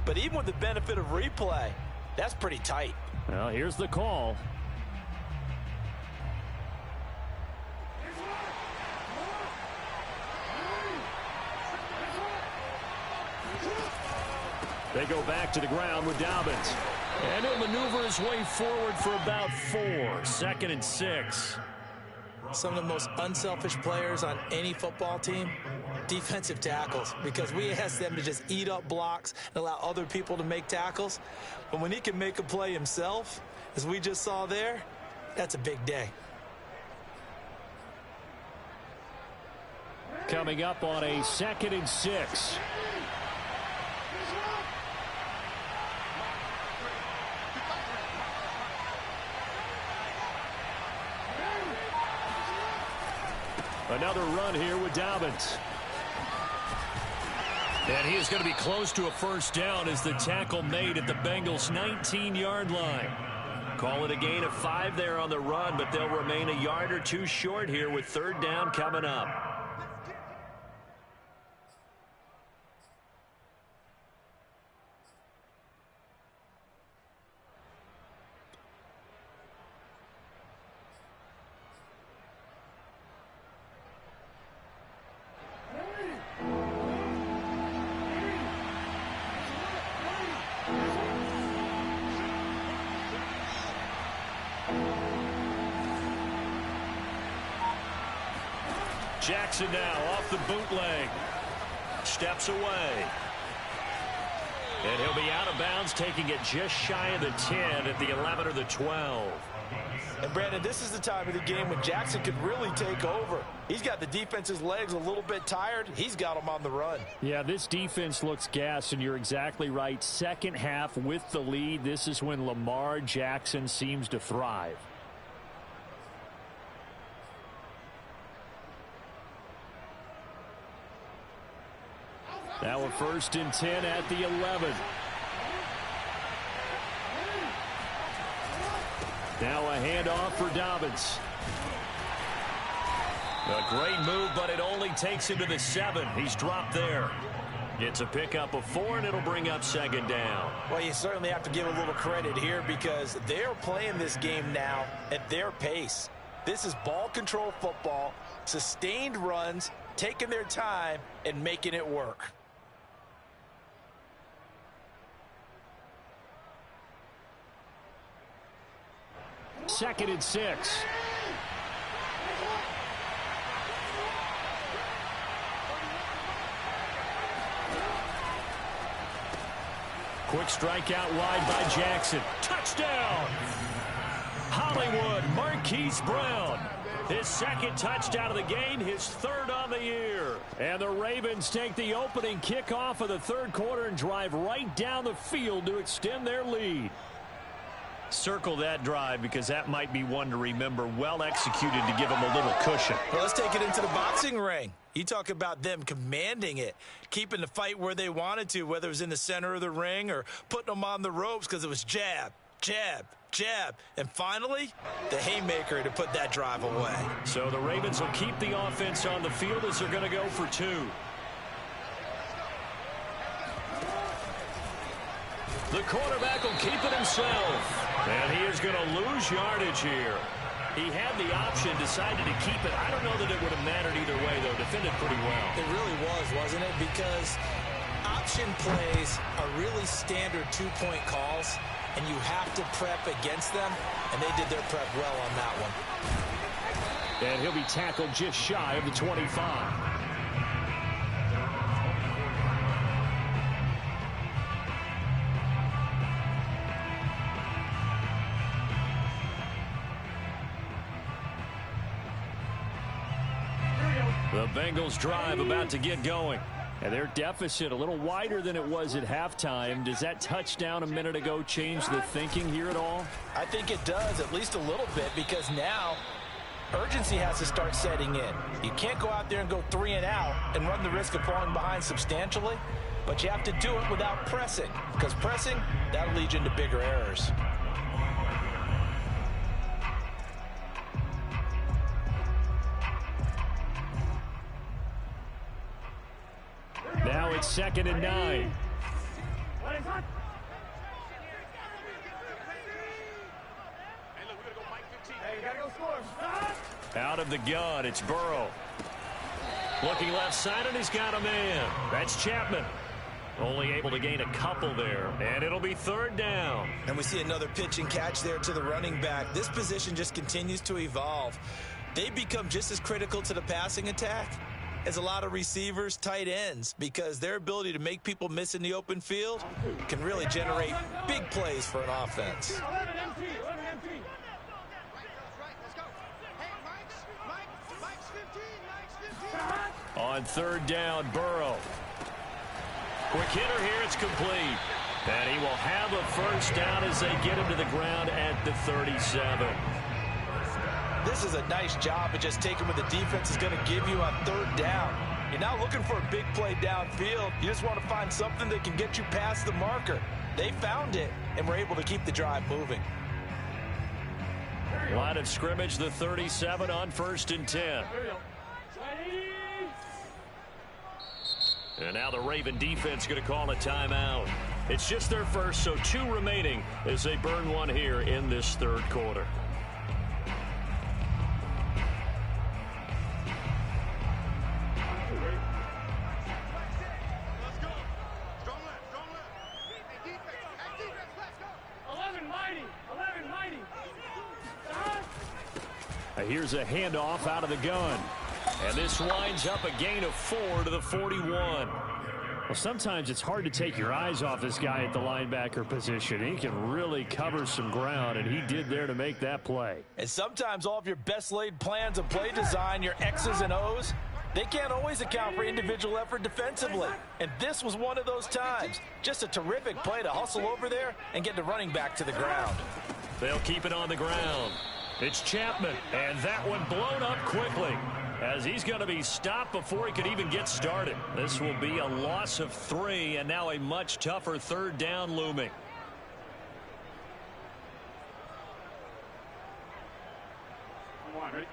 Speaker 5: But even with the benefit of replay, that's pretty tight.
Speaker 6: Well, here's the call. They go back to the ground with Dobbins. And he'll maneuver his way forward for about 4. 2nd and 6.
Speaker 2: Some of the most unselfish players on any football team, defensive tackles, because we ask them to just eat up blocks and allow other people to make tackles. But when he can make a play himself, as we just saw there, that's a big day.
Speaker 6: Coming up on a 2nd and 6. Another run here with Dobbins. And he is going to be close to a first down as the tackle made at the Bengals' 19-yard line. Call it a gain of 5 there on the run, but they'll remain a yard or 2 short here with 3rd down coming up. Jackson now off the bootleg. Steps away. And he'll be out of bounds, taking it just shy of the 10 at the 11 or the 12.
Speaker 5: And, Brandon, this is the time of the game when Jackson could really take over. He's got the defense's legs a little bit tired. He's got them on the run. Yeah,
Speaker 6: this defense looks gassed, and you're exactly right. Second half with the lead, this is when Lamar Jackson seems to thrive. Now a 1st and 10 at the 11. Now a handoff for Dobbins. A great move, but it only takes him to the 7. He's dropped there. It's a pickup of 4, and it'll bring up 2nd down.
Speaker 5: Well, you certainly have to give a little credit here because they're playing this game now at their pace. This is ball control football, sustained runs, taking their time, and making it work.
Speaker 6: Second and 6. Quick strikeout wide by Jackson. Touchdown! Hollywood Marquise Brown. His 2nd touchdown of the game, his 3rd on the year. And the Ravens take the opening kickoff of the 3rd quarter and drive right down the field to extend their lead. Circle that drive because that might be one to remember. Well executed to give them a little cushion.
Speaker 2: Well, let's take it into the boxing ring. You talk about them commanding it, keeping the fight where they wanted to, whether it was in the center of the ring or putting them on the ropes because it was jab, jab, jab. And finally, the haymaker to put that drive away.
Speaker 6: So the Ravens will keep the offense on the field as they're going to go for 2. The quarterback will keep it himself. And he is going to lose yardage here. He had the option, decided to keep it. I don't know that it would have mattered either way, though. Defended pretty well.
Speaker 2: It really was, wasn't it? Because option plays are really standard 2-point calls, and you have to prep against them, and they did their prep well on that one.
Speaker 6: And he'll be tackled just shy of the 25. The Bengals drive about to get going. And their deficit a little wider than it was at halftime. Does that touchdown a minute ago change the thinking here at all?
Speaker 5: I think it does, at least a little bit, because now urgency has to start setting in. You can't go out there and go 3 and out and run the risk of falling behind substantially. but you have to do it without pressing, because pressing, that'll lead you into bigger errors.
Speaker 6: Now it's 2nd and 9. Out of the gun, it's Burrow. Looking left side, and he's got a man. That's Chapman. Only able to gain a couple there, and it'll be 3rd down.
Speaker 2: And we see another pitch and catch there to the running back. This position just continues to evolve. They become just as critical to the passing attack as a lot of receivers, tight ends, because their ability to make people miss in the open field can really generate big plays for an offense.
Speaker 6: On 3rd down, Burrow. Quick hitter here, it's complete. And he will have a 1st down as they get him to the ground at the 37.
Speaker 5: This is a nice job of just taking what the defense is going to give you on 3rd down. You're not looking for a big play downfield. You just want to find something that can get you past the marker. They found it and were able to keep the drive moving.
Speaker 6: Line of scrimmage, the 37 on 1st and 10. And now the Raven defense going to call a timeout. It's just their first, so 2 remaining as they burn one here in this 3rd quarter. Here's a handoff out of the gun. And this winds up a gain of 4 to the 41. Well, sometimes it's hard to take your eyes off this guy at the linebacker position. He can really cover some ground, and he did there to make that play.
Speaker 5: And sometimes all of your best laid plans of play design, your X's and O's, they can't always account for individual effort defensively. And this was one of those times. Just a terrific play to hustle over there and get the running back to the ground.
Speaker 6: They'll keep it on the ground. It's Chapman, and that one blown up quickly as he's going to be stopped before he could even get started. This will be a loss of 3, and now a much tougher 3rd down looming.
Speaker 4: Come on, ready?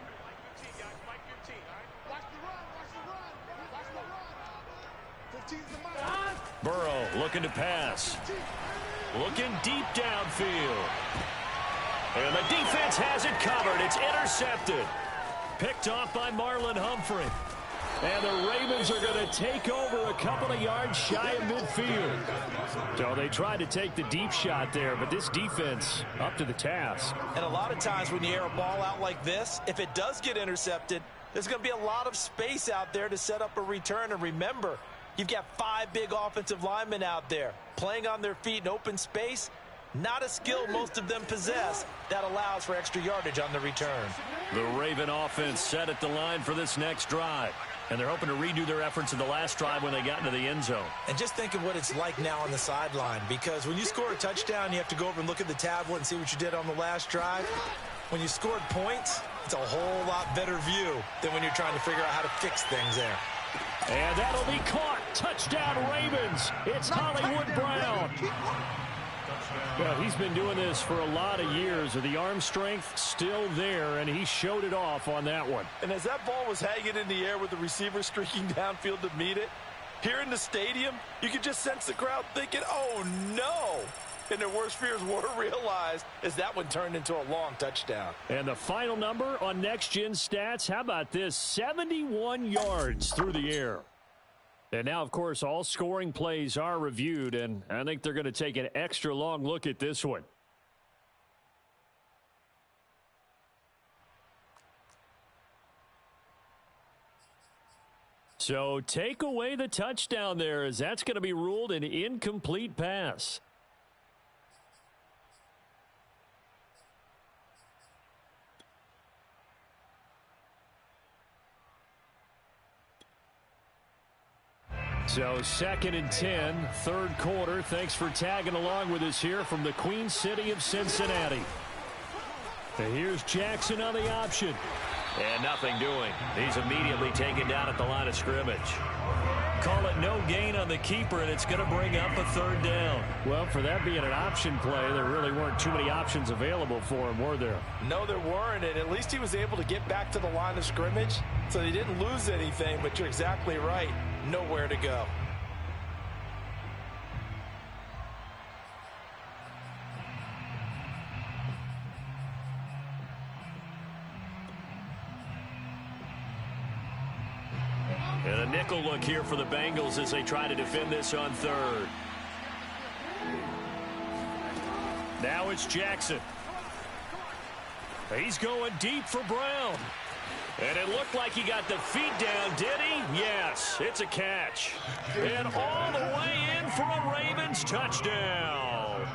Speaker 6: Burrow looking to pass. Looking deep downfield. And the defense has it covered. It's intercepted. Picked off by Marlon Humphrey. And the Ravens are going to take over a couple of yards shy of midfield. So they tried to take the deep shot there, but this defense up to the task.
Speaker 5: And a lot of times when you air a ball out like this, if it does get intercepted, there's going to be a lot of space out there to set up a return. And remember, you've got 5 big offensive linemen out there playing on their feet in open space. Not a skill most of them possess that allows for extra yardage on the return.
Speaker 6: The Raven offense set at the line for this next drive. And they're hoping to redo their efforts in the last drive when they got into the end zone.
Speaker 2: And just think of what it's like now on the sideline, because when you score a touchdown, you have to go over and look at the tablet and see what you did on the last drive. When you scored points, it's a whole lot better view than when you're trying to figure out how to fix things there.
Speaker 6: And that'll be caught. Touchdown Ravens. It's Hollywood Brown. Well, he's been doing this for a lot of years. The arm strength still there, and he showed it off on that one.
Speaker 5: And as that ball was hanging in the air with the receiver streaking downfield to meet it, here in the stadium, you could just sense the crowd thinking, oh, no. And their worst fears were realized as that one turned into a long touchdown.
Speaker 6: And the final number on Next Gen Stats, how about this? 71 yards through the air. And now, of course, all scoring plays are reviewed, and I think they're going to take an extra long look at this one. So take away the touchdown there, as that's going to be ruled an incomplete pass. So 2nd and 10, 3rd quarter. Thanks for tagging along with us here from the Queen City of Cincinnati. And here's Jackson on the option. And nothing doing. He's immediately taken down at the line of scrimmage. Call it no gain on the keeper, and it's going to bring up a third down. Well, for that being an option play, there really weren't too many options available for him, were there?
Speaker 5: No, there weren't, and at least he was able to get back to the line of scrimmage, so he didn't lose anything, but you're exactly right. Nowhere to go.
Speaker 6: And a nickel look here for the Bengals as they try to defend this on third. Now it's Jackson. He's going deep for Brown. And it looked like he got the feet down, did he? Yes, it's a catch. And all the way in for a Ravens touchdown.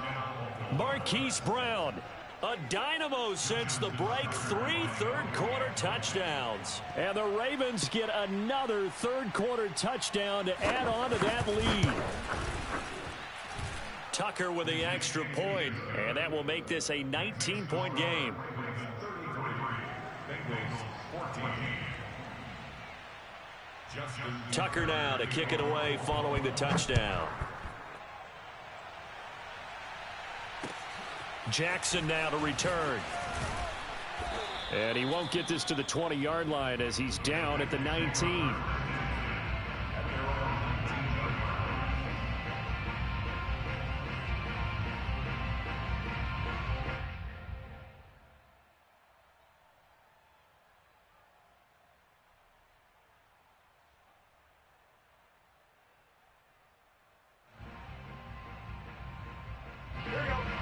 Speaker 6: Marquise Brown, a dynamo since the break, 3 third-quarter touchdowns. And the Ravens get another third-quarter touchdown to add on to that lead. Tucker with the extra point, and that will make this a 19-point game. Tucker now to kick it away following the touchdown. Jackson now to return. And he won't get this to the 20-yard line as he's down at the 19.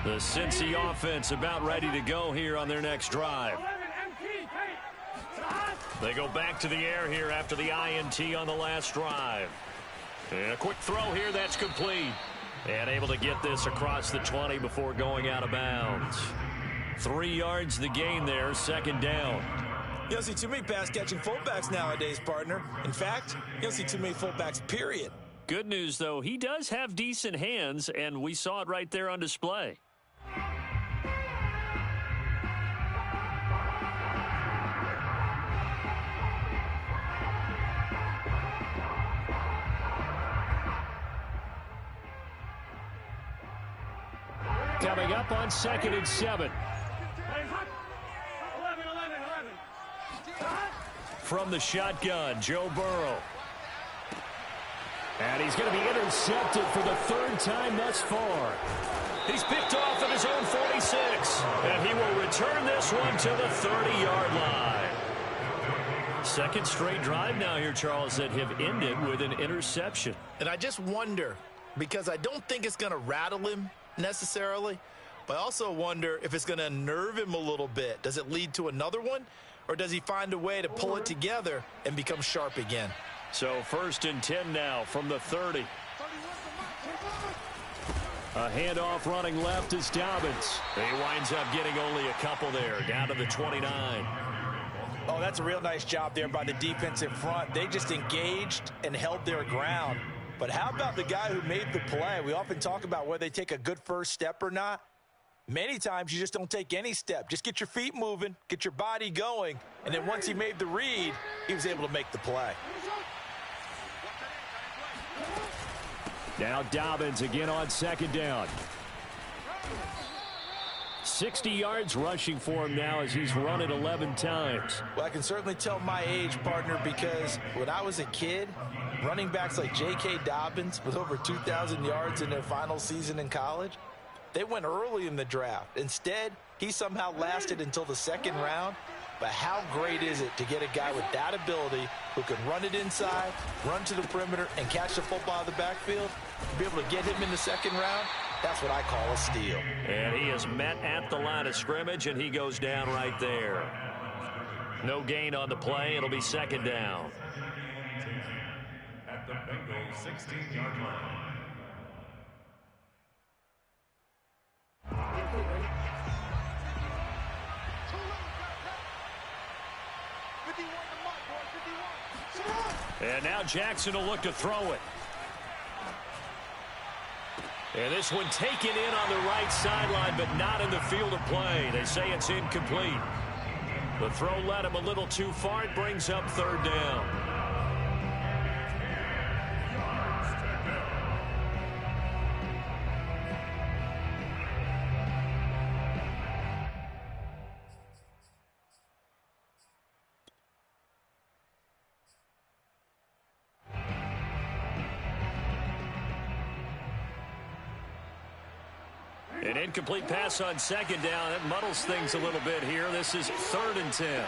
Speaker 6: The Cincy offense about ready to go here on their next drive. They go back to the air here after the INT on the last drive. And a quick throw here, that's complete. And able to get this across the 20 before going out of bounds. 3 yards the gain there, second down.
Speaker 2: You don't see too many pass-catching fullbacks nowadays, partner. In fact, you don't see too many fullbacks, period.
Speaker 6: Good news, though, he does have decent hands, and we saw it right there on display. Coming up on 2nd and 7. From the shotgun, Joe Burrow. And he's going to be intercepted for the 3rd time thus far. He's picked off at his own 46. And he will return this one to the 30-yard line. Second straight drive now here, Charles, that have ended with an interception.
Speaker 2: And I just wonder, because I don't think it's going to rattle him necessarily, but I also wonder if it's going to unnerve him a little bit. Does it lead to another one, or does he find a way to pull it together and become sharp again?
Speaker 6: So 1st and 10 now from the 30. A handoff running left is Dobbins. He winds up getting only a couple there, down to the 29.
Speaker 5: Oh, that's a real nice job there by the defensive front. They just engaged and held their ground. But how about the guy who made the play? We often talk about whether they take a good first step or not. Many times you just don't take any step. Just get your feet moving, get your body going, and then once he made the read, he was able to make the play.
Speaker 6: Now Dobbins again on 2nd down. 60 yards rushing for him now as he's run it 11 times.
Speaker 2: Well, I can certainly tell my age, partner, because when I was a kid, running backs like J.K. Dobbins with over 2,000 yards in their final season in college, they went early in the draft. Instead, he somehow lasted until the 2nd round. But how great is it to get a guy with that ability who can run it inside, run to the perimeter, and catch the football out of the backfield? Be able to get him in the 2nd round, that's what I call a steal.
Speaker 6: And he is met at the line of scrimmage, and he goes down right there. No gain on the play. It'll be 2nd down.
Speaker 3: At the Bengals 16-yard line.
Speaker 6: And now Jackson will look to throw it. And this one taken in on the right sideline, but not in the field of play. They say it's incomplete. The throw led him a little too far. It brings up 3rd down. An incomplete pass on second down. That muddles things a little bit here. This is 3rd and 10.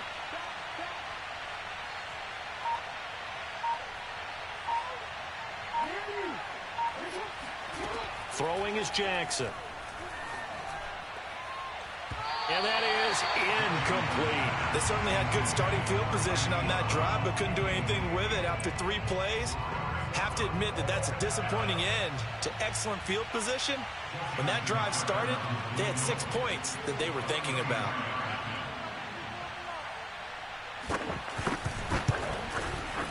Speaker 6: Throwing is Jackson. And that is incomplete.
Speaker 2: They certainly had good starting field position on that drive, but couldn't do anything with it after 3 plays. Have to admit that that's a disappointing end to excellent field position. When that drive started, they had 6 points that they were thinking about.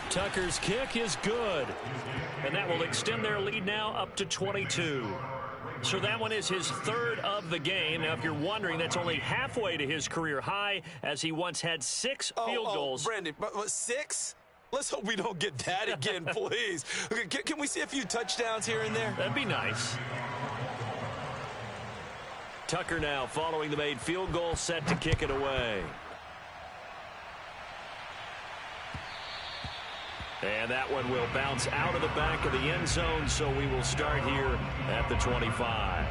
Speaker 6: Tucker's kick is good. And that will extend their lead now up to 22. So that one is his 3rd of the game. Now, if you're wondering, that's only halfway to his career high, as he once had 6 field goals.
Speaker 2: Brandon, but 6? Let's hope we don't get that again, please. Okay, can we see a few touchdowns here and there?
Speaker 6: That'd be nice. Tucker now following the made field goal, set to kick it away. And that one will bounce out of the back of the end zone, so we will start here at the 25.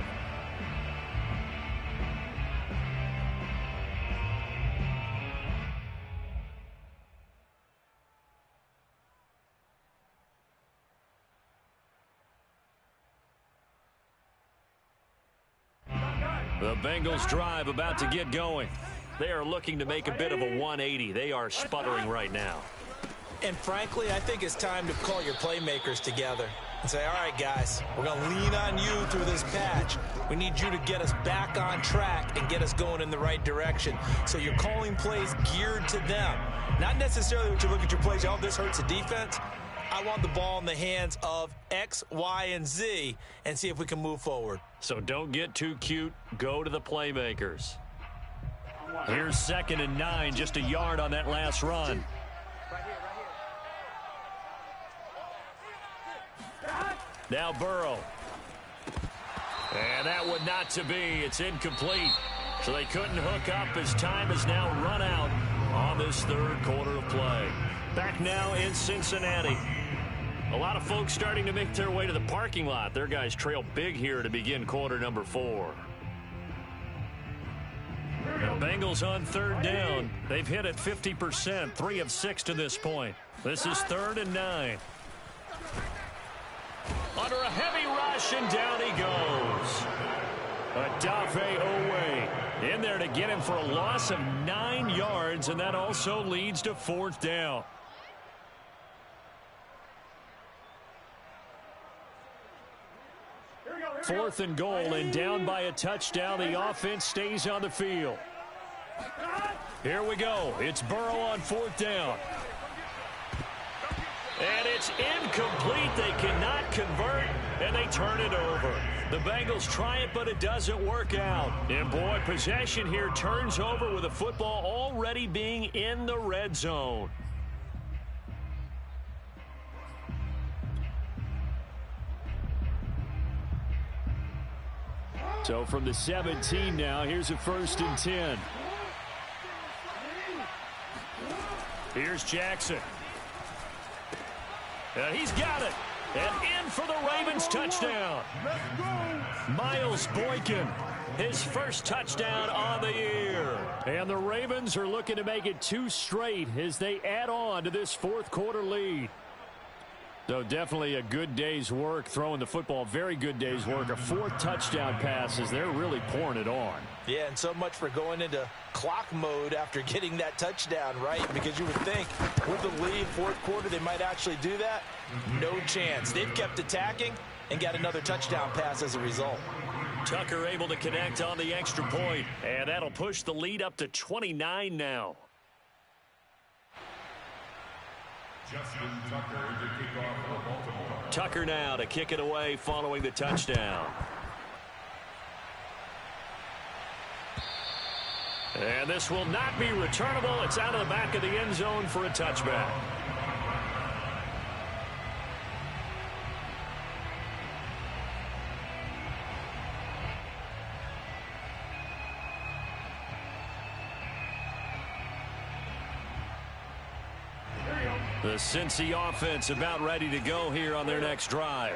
Speaker 6: The Bengals drive about to get going. They are looking to make a bit of a 180. They are sputtering right now.
Speaker 2: And frankly, I think it's time to call your playmakers together and say, all right, guys, we're going to lean on you through this patch. We need you to get us back on track and get us going in the right direction. So you're calling plays geared to them. Not necessarily what you look at your plays, oh, this hurts the defense. I want the ball in the hands of X, Y, and Z and see if we can move forward.
Speaker 6: So don't get too cute. Go to the playmakers. Here's 2nd and 9, just a yard on that last run. Now Burrow. And that one not to be. It's incomplete. So they couldn't hook up as time has now run out on this 3rd quarter of play. Back now in Cincinnati. A lot of folks starting to make their way to the parking lot. Their guys trail big here to begin quarter number 4. The Bengals on 3rd down. They've hit it 50%, 3 of 6 to this point. This is 3rd and 9. Under a heavy rush, and down he goes. Odafe Oweh in there to get him for a loss of 9 yards, and that also leads to 4th down. Fourth and goal, and down by a touchdown. The offense stays on the field. Here we go. It's Burrow on 4th down. And it's incomplete. They cannot convert, and they turn it over. The Bengals try it, but it doesn't work out. And, boy, possession here turns over with the football already being in the red zone. So from the 17 now, here's a 1st and 10. Here's Jackson. And he's got it. And in for the Ravens touchdown. Miles Boykin, his first touchdown on the year. And the Ravens are looking to make it 2 straight as they add on to this 4th quarter lead. So definitely a good day's work throwing the football. Very good day's work. A 4th touchdown pass as they're really pouring it on.
Speaker 2: Yeah, and so much for going into clock mode after getting that touchdown, right? Because you would think with the lead, 4th quarter, they might actually do that. No chance. They've kept attacking and got another touchdown pass as a result.
Speaker 6: Tucker able to connect on the extra point, and that'll push the lead up to 29 now.
Speaker 3: Justin Tucker to kick off for Baltimore.
Speaker 6: Tucker now to kick it away following the touchdown. And this will not be returnable. It's out of the back of the end zone for a touchback. The Cincy offense about ready to go here on their next drive.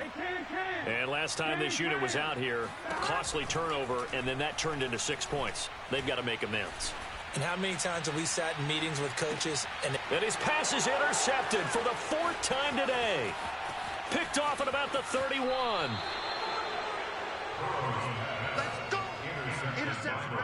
Speaker 6: And last time this unit was out here, costly turnover, and then that turned into 6 points. They've got to make amends.
Speaker 2: And how many times have we sat in meetings with coaches and
Speaker 6: his pass is intercepted for the 4th time today. Picked off at about the 31.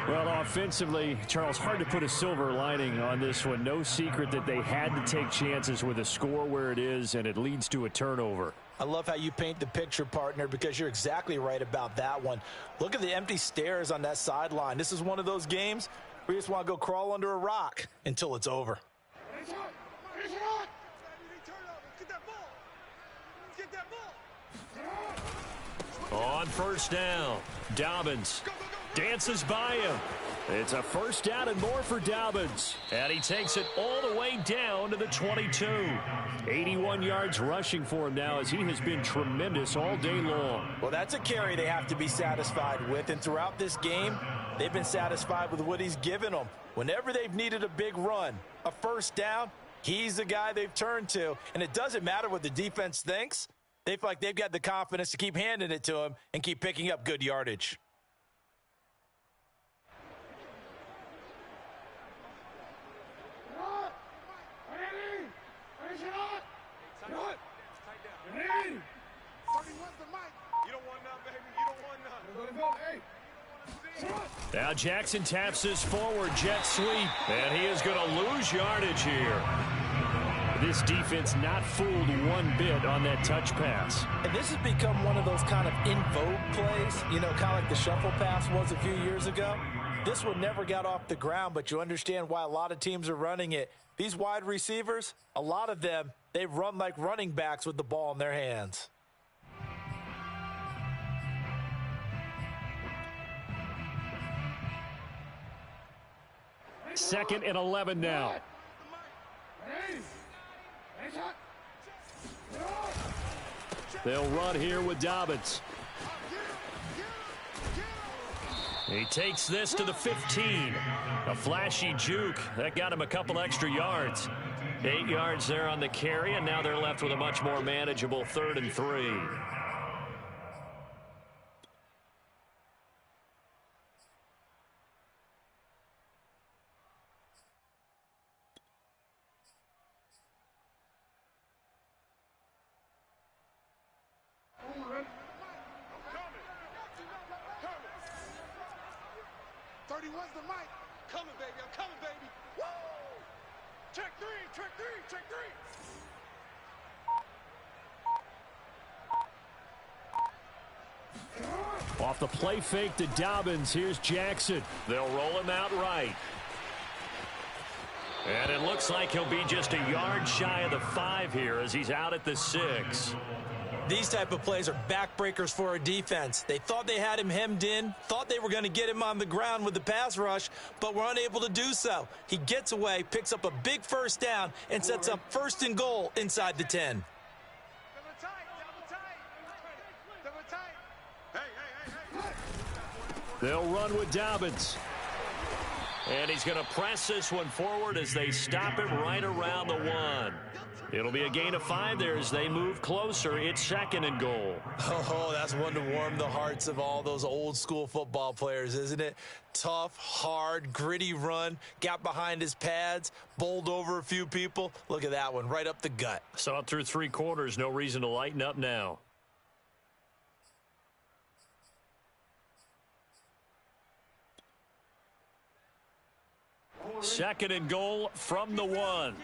Speaker 6: Well, offensively, Charles, hard to put a silver lining on this one. No secret that they had to take chances with a score where it is, and it leads to a turnover.
Speaker 5: I love how you paint the picture, partner, because you're exactly right about that one. Look at the empty stares on that sideline. This is one of those games where you just want to go crawl under a rock until it's over.
Speaker 6: On first down, Dobbins dances by him. It's a first down and more for Dobbins. And he takes it all the way down to the 22. 81 yards rushing for him now as he has been tremendous all day long.
Speaker 5: Well, that's a carry they have to be satisfied with. And throughout this game, they've been satisfied with what he's given them. Whenever they've needed a big run, a first down, he's the guy they've turned to. And it doesn't matter what the defense thinks. They feel like they've got the confidence to keep handing it to him and keep picking up good yardage.
Speaker 6: Now Jackson taps this forward jet sweep, and he is going to lose yardage here. This defense not fooled one bit on that touch pass.
Speaker 5: And this has become one of those kind of in vogue plays, you know, kind of like the shuffle pass was a few years ago. This one never got off the ground, but you understand why a lot of teams are running it. These wide receivers, a lot of them, they run like running backs with the ball in their hands.
Speaker 6: Second and 11 now. They'll run here with Dobbins. He takes this to the 15. A flashy juke. That got him a couple extra yards. 8 yards there on the carry, and now they're left with a much more manageable 3rd and 3.
Speaker 4: Where's the mic? Coming, baby. I'm coming, baby. Woo! Check three, check three, check three.
Speaker 6: Off the play fake to Dobbins. Here's Jackson. They'll roll him out right. And it looks like he'll be just a yard shy of the 5 here as he's out at the 6.
Speaker 2: These type of plays are backbreakers for a defense. They thought they had him hemmed in, thought they were going to get him on the ground with the pass rush, but were unable to do so. He gets away, picks up a big first down, and sets up 1st and goal inside the 10.
Speaker 6: They'll run with Dobbins. And he's going to press this one forward as they stop it right around the 1. It'll be a gain of 5 there as they move closer. It's 2nd and goal.
Speaker 2: Oh, that's one to warm the hearts of all those old school football players, isn't it? Tough, hard, gritty run. Got behind his pads, bowled over a few people. Look at that one, right up the gut.
Speaker 6: Saw it through 3 quarters. No reason to lighten up now. Second and goal from the 1.
Speaker 4: Double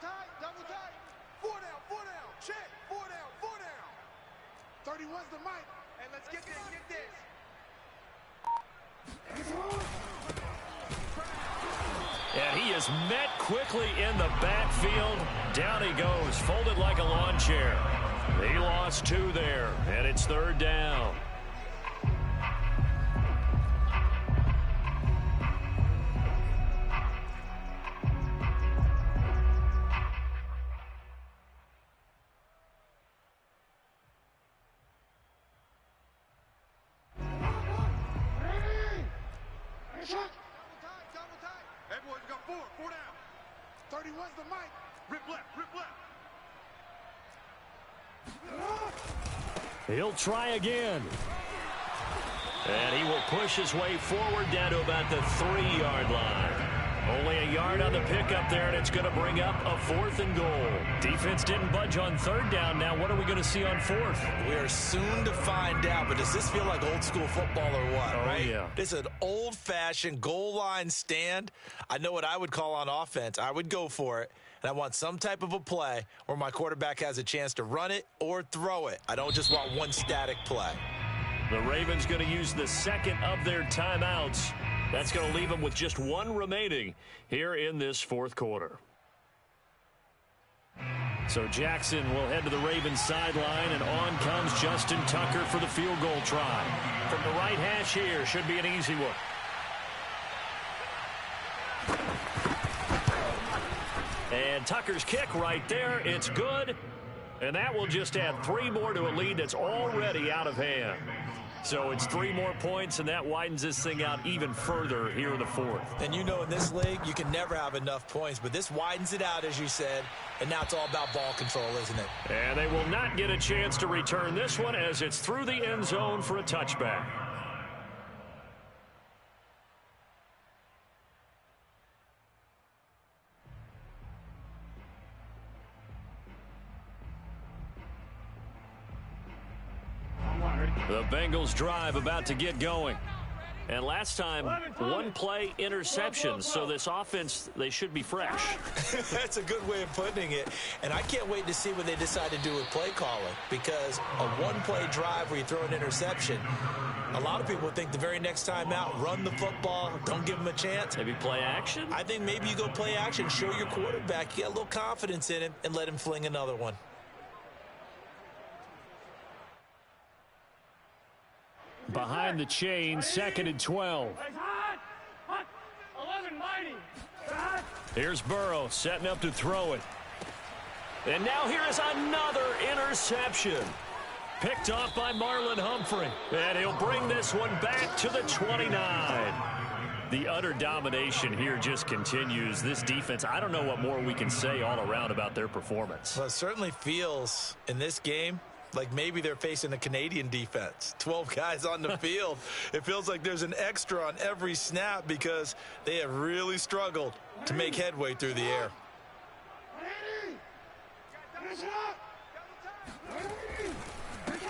Speaker 4: tight, double tight. 4 down, 4 down. Check, 4 down, 4 down. 31's the mic. Hey, let's get this, get this.
Speaker 6: And he is met quickly in the backfield. Down he goes, folded like a lawn chair. He lost 2 there, and it's 3rd down.
Speaker 4: Double tight. Hey, boys, we got 4 down. 31's the mic. Rip left,
Speaker 6: He'll try again. And he will push his way forward down to about the 3-yard line. Only a yard on the pickup there, and it's going to bring up a 4th and goal. Defense didn't budge on 3rd down. Now what are we going to see on 4th?
Speaker 2: We are soon to find out, but does this feel like old school football or what, right?
Speaker 6: Yeah.
Speaker 2: This is an old-fashioned goal line stand. I know what I would call on offense. I would go for it, and I want some type of a play where my quarterback has a chance to run it or throw it. I don't just want one static play.
Speaker 6: The Ravens going to use the 2nd of their timeouts. That's going to leave them with just 1 remaining here in this 4th quarter. So Jackson will head to the Ravens sideline, and on comes Justin Tucker for the field goal try. From the right hash here, should be an easy one. And Tucker's kick right there, it's good. And that will just add 3 more to a lead that's already out of hand. So it's 3 more points, and that widens this thing out even further here in the 4th.
Speaker 2: And you know in this league, you can never have enough points, but this widens it out, as you said, and now it's all about ball control, isn't it?
Speaker 6: And they will not get a chance to return this one as it's through the end zone for a touchback. The Bengals drive about to get going. And last time, 1-play interceptions. So this offense, they should be fresh.
Speaker 2: That's a good way of putting it. And I can't wait to see what they decide to do with play calling, because a 1-play drive where you throw an interception, a lot of people think the very next time out, run the football, don't give them a chance.
Speaker 6: Maybe play action?
Speaker 2: I think maybe you go play action, show your quarterback you got a little confidence in him, and let him fling another one.
Speaker 6: Behind the chain, 2nd and 12. Here's Burrow setting up to throw it. And now here is another interception. Picked off by Marlon Humphrey. And he'll bring this one back to the 29. The utter domination here just continues. This defense, I don't know what more we can say all around about their performance.
Speaker 2: Well, it certainly feels in this game like maybe they're facing a Canadian defense. 12 guys on the field. It feels like there's an extra on every snap because they have really struggled to make headway through the air.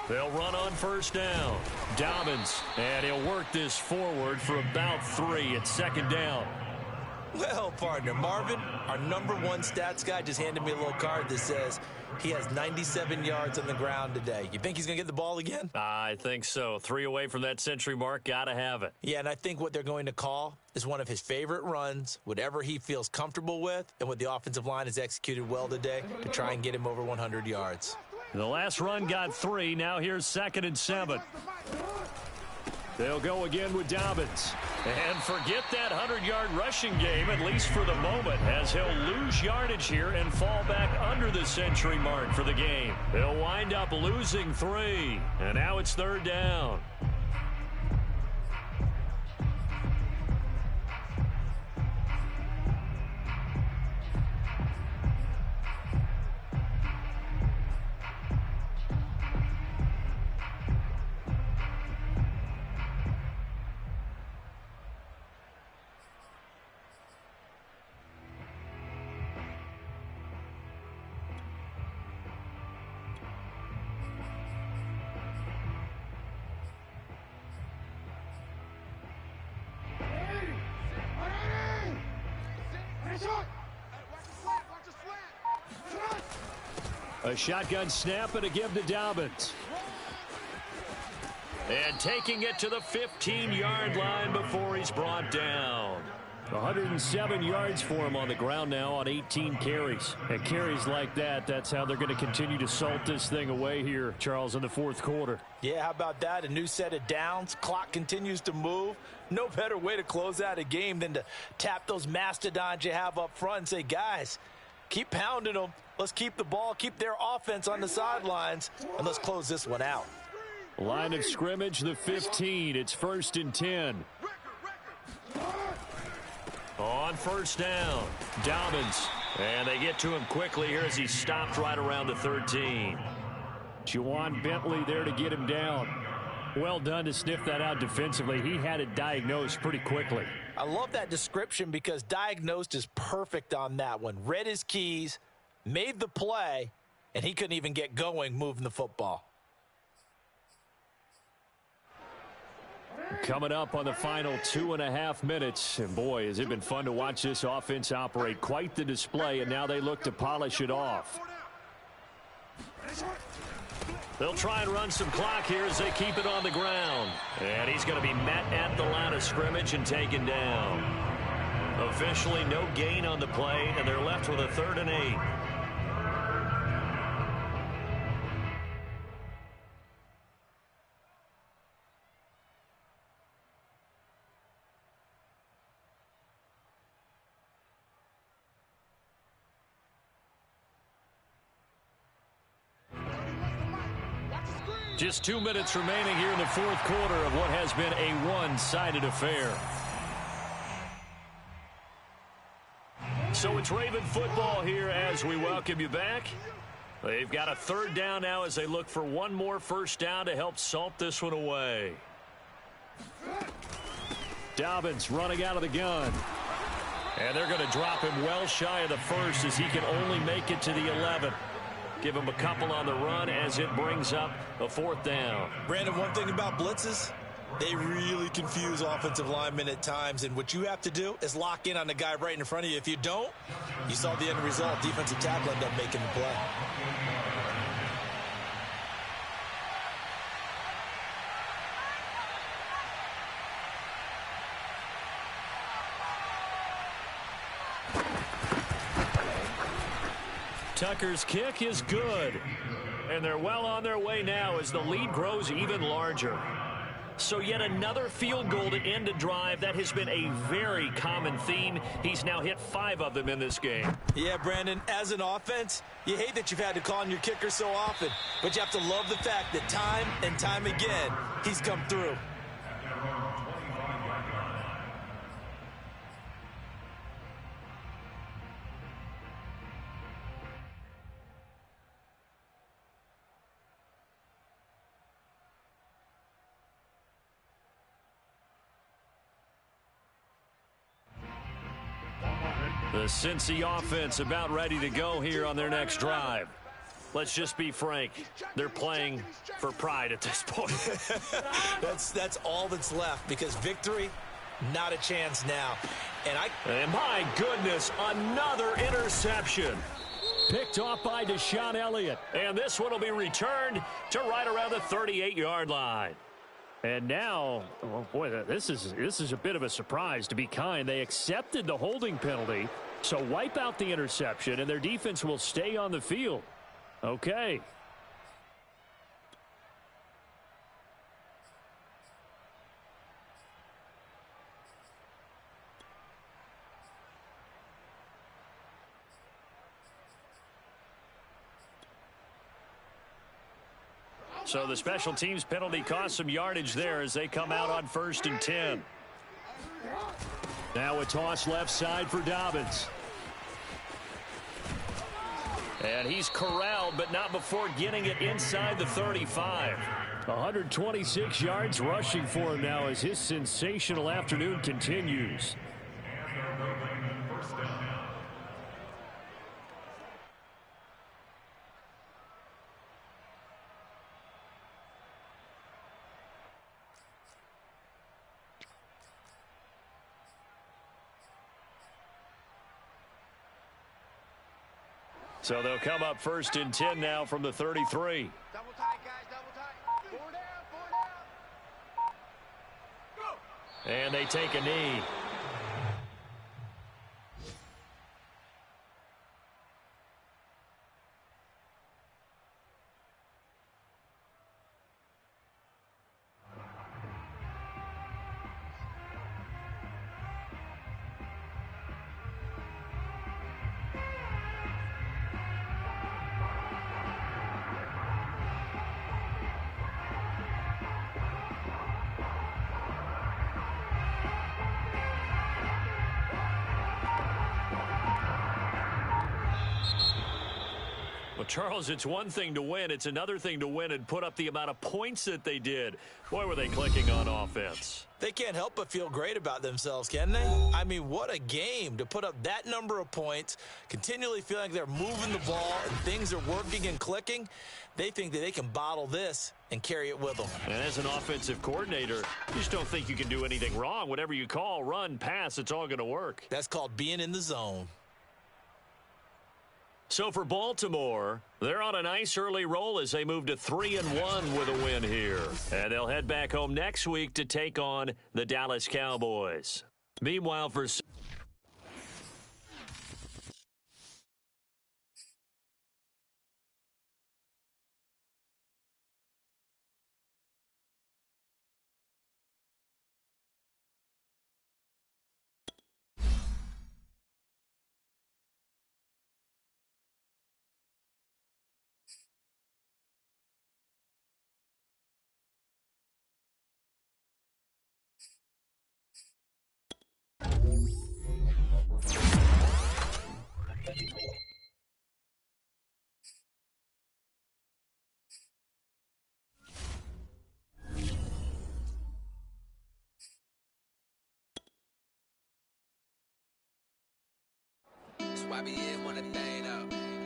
Speaker 6: They'll run on 1st down. Dobbins, and he'll work this forward for about 3 at 2nd down.
Speaker 2: Well, partner, Marvin, our #1 stats guy, just handed me a little card that says he has 97 yards on the ground today. You think he's going to get the ball again?
Speaker 6: I think so. 3 away from that century mark. Got to have it.
Speaker 2: Yeah, and I think what they're going to call is one of his favorite runs, whatever he feels comfortable with, and what the offensive line has executed well today to try and get him over 100 yards.
Speaker 6: The last run got 3. Now here's 2nd and 7. They'll go again with Dobbins. And forget that 100-yard rushing game, at least for the moment, as he'll lose yardage here and fall back under the century mark for the game. They'll wind up losing 3. And now it's 3rd down. A shotgun snap and a give to Dobbins. And taking it to the 15-yard line before he's brought down. 107 yards for him on the ground now on 18 carries. And carries like that, that's how they're going to continue to salt this thing away here, Charles, in the 4th quarter.
Speaker 5: Yeah, how about that? A new set of downs. Clock continues to move. No better way to close out a game than to tap those mastodons you have up front and say, guys, keep pounding them. Let's keep the ball, keep their offense on the sidelines, and let's close this one out.
Speaker 6: Line of scrimmage, the 15. It's 1st and 10. On 1st down, Dobbins. And they get to him quickly here as he stopped right around the 13. Juwan Bentley there to get him down. Well done to sniff that out defensively. He had it diagnosed pretty quickly.
Speaker 5: I love that description because diagnosed is perfect on that one. Read his keys, made the play, and he couldn't even get going moving the football.
Speaker 6: Coming up on the final 2.5 minutes. And boy, has it been fun to watch this offense operate. Quite the display, and now they look to polish it off.
Speaker 1: They'll try and run some clock here as they keep it on the ground. And he's going to be met at the line of scrimmage and taken down. Officially no gain on the play, and they're left with a 3rd and 8. Just 2 minutes remaining here in the 4th quarter of what has been a one-sided affair. So it's Raven football here as we welcome you back. They've got a 3rd down now as they look for one more first down to help salt this one away. Dobbins running out of the gun. And they're going to drop him well shy of the 1st as he can only make it to the 11. Give him a couple on the run as it brings up a 4th down.
Speaker 2: Brandon, one thing about blitzes, they really confuse offensive linemen at times, and what you have to do is lock in on the guy right in front of you. If you don't, you saw the end result. Defensive tackle ended up making the play.
Speaker 1: Tucker's kick is good. And they're well on their way now as the lead grows even larger. So yet another field goal to end a drive. That has been a very common theme. He's now hit 5 of them in this game.
Speaker 2: Yeah, Brandon, as an offense, you hate that you've had to call on your kicker so often. But you have to love the fact that time and time again, he's come through.
Speaker 1: The Cincy offense about ready to go here on their next drive. Let's just be frank. They're playing for pride at this point.
Speaker 2: That's all that's left because victory, not a chance now.
Speaker 1: And my goodness, another interception. Picked off by Deshaun Elliott. And this one will be returned to right around the 38-yard line.
Speaker 6: And now, oh boy, this is a bit of a surprise, to be kind. They accepted the holding penalty, so wipe out the interception, and their defense will stay on the field. Okay.
Speaker 1: So the special teams penalty cost some yardage there as they come out on 1st and 10.
Speaker 6: Now a toss left side for Dobbins.
Speaker 1: And he's corralled, but not before getting it inside the 35.
Speaker 6: 126 yards rushing for him now as his sensational afternoon continues.
Speaker 1: So they'll come up 1st and 10 now from the 33.
Speaker 4: Double tight, guys, double tight. 4 down, 4 down. Go.
Speaker 1: And they take a knee.
Speaker 6: Well, Charles, it's one thing to win. It's another thing to win and put up the amount of points that they did. Boy, were they clicking on offense.
Speaker 2: They can't help but feel great about themselves, can they? I mean, what a game to put up that number of points, continually feeling like they're moving the ball and things are working and clicking. They think that they can bottle this and carry it with them.
Speaker 6: And as an offensive coordinator, you just don't think you can do anything wrong. Whatever you call, run, pass, it's all going to work.
Speaker 2: That's called being in the zone.
Speaker 6: So for Baltimore, they're on a nice early roll as they move to 3-1 with a win here. And they'll head back home next week to take on the Dallas Cowboys. Meanwhile, for
Speaker 7: YBN want a thing up.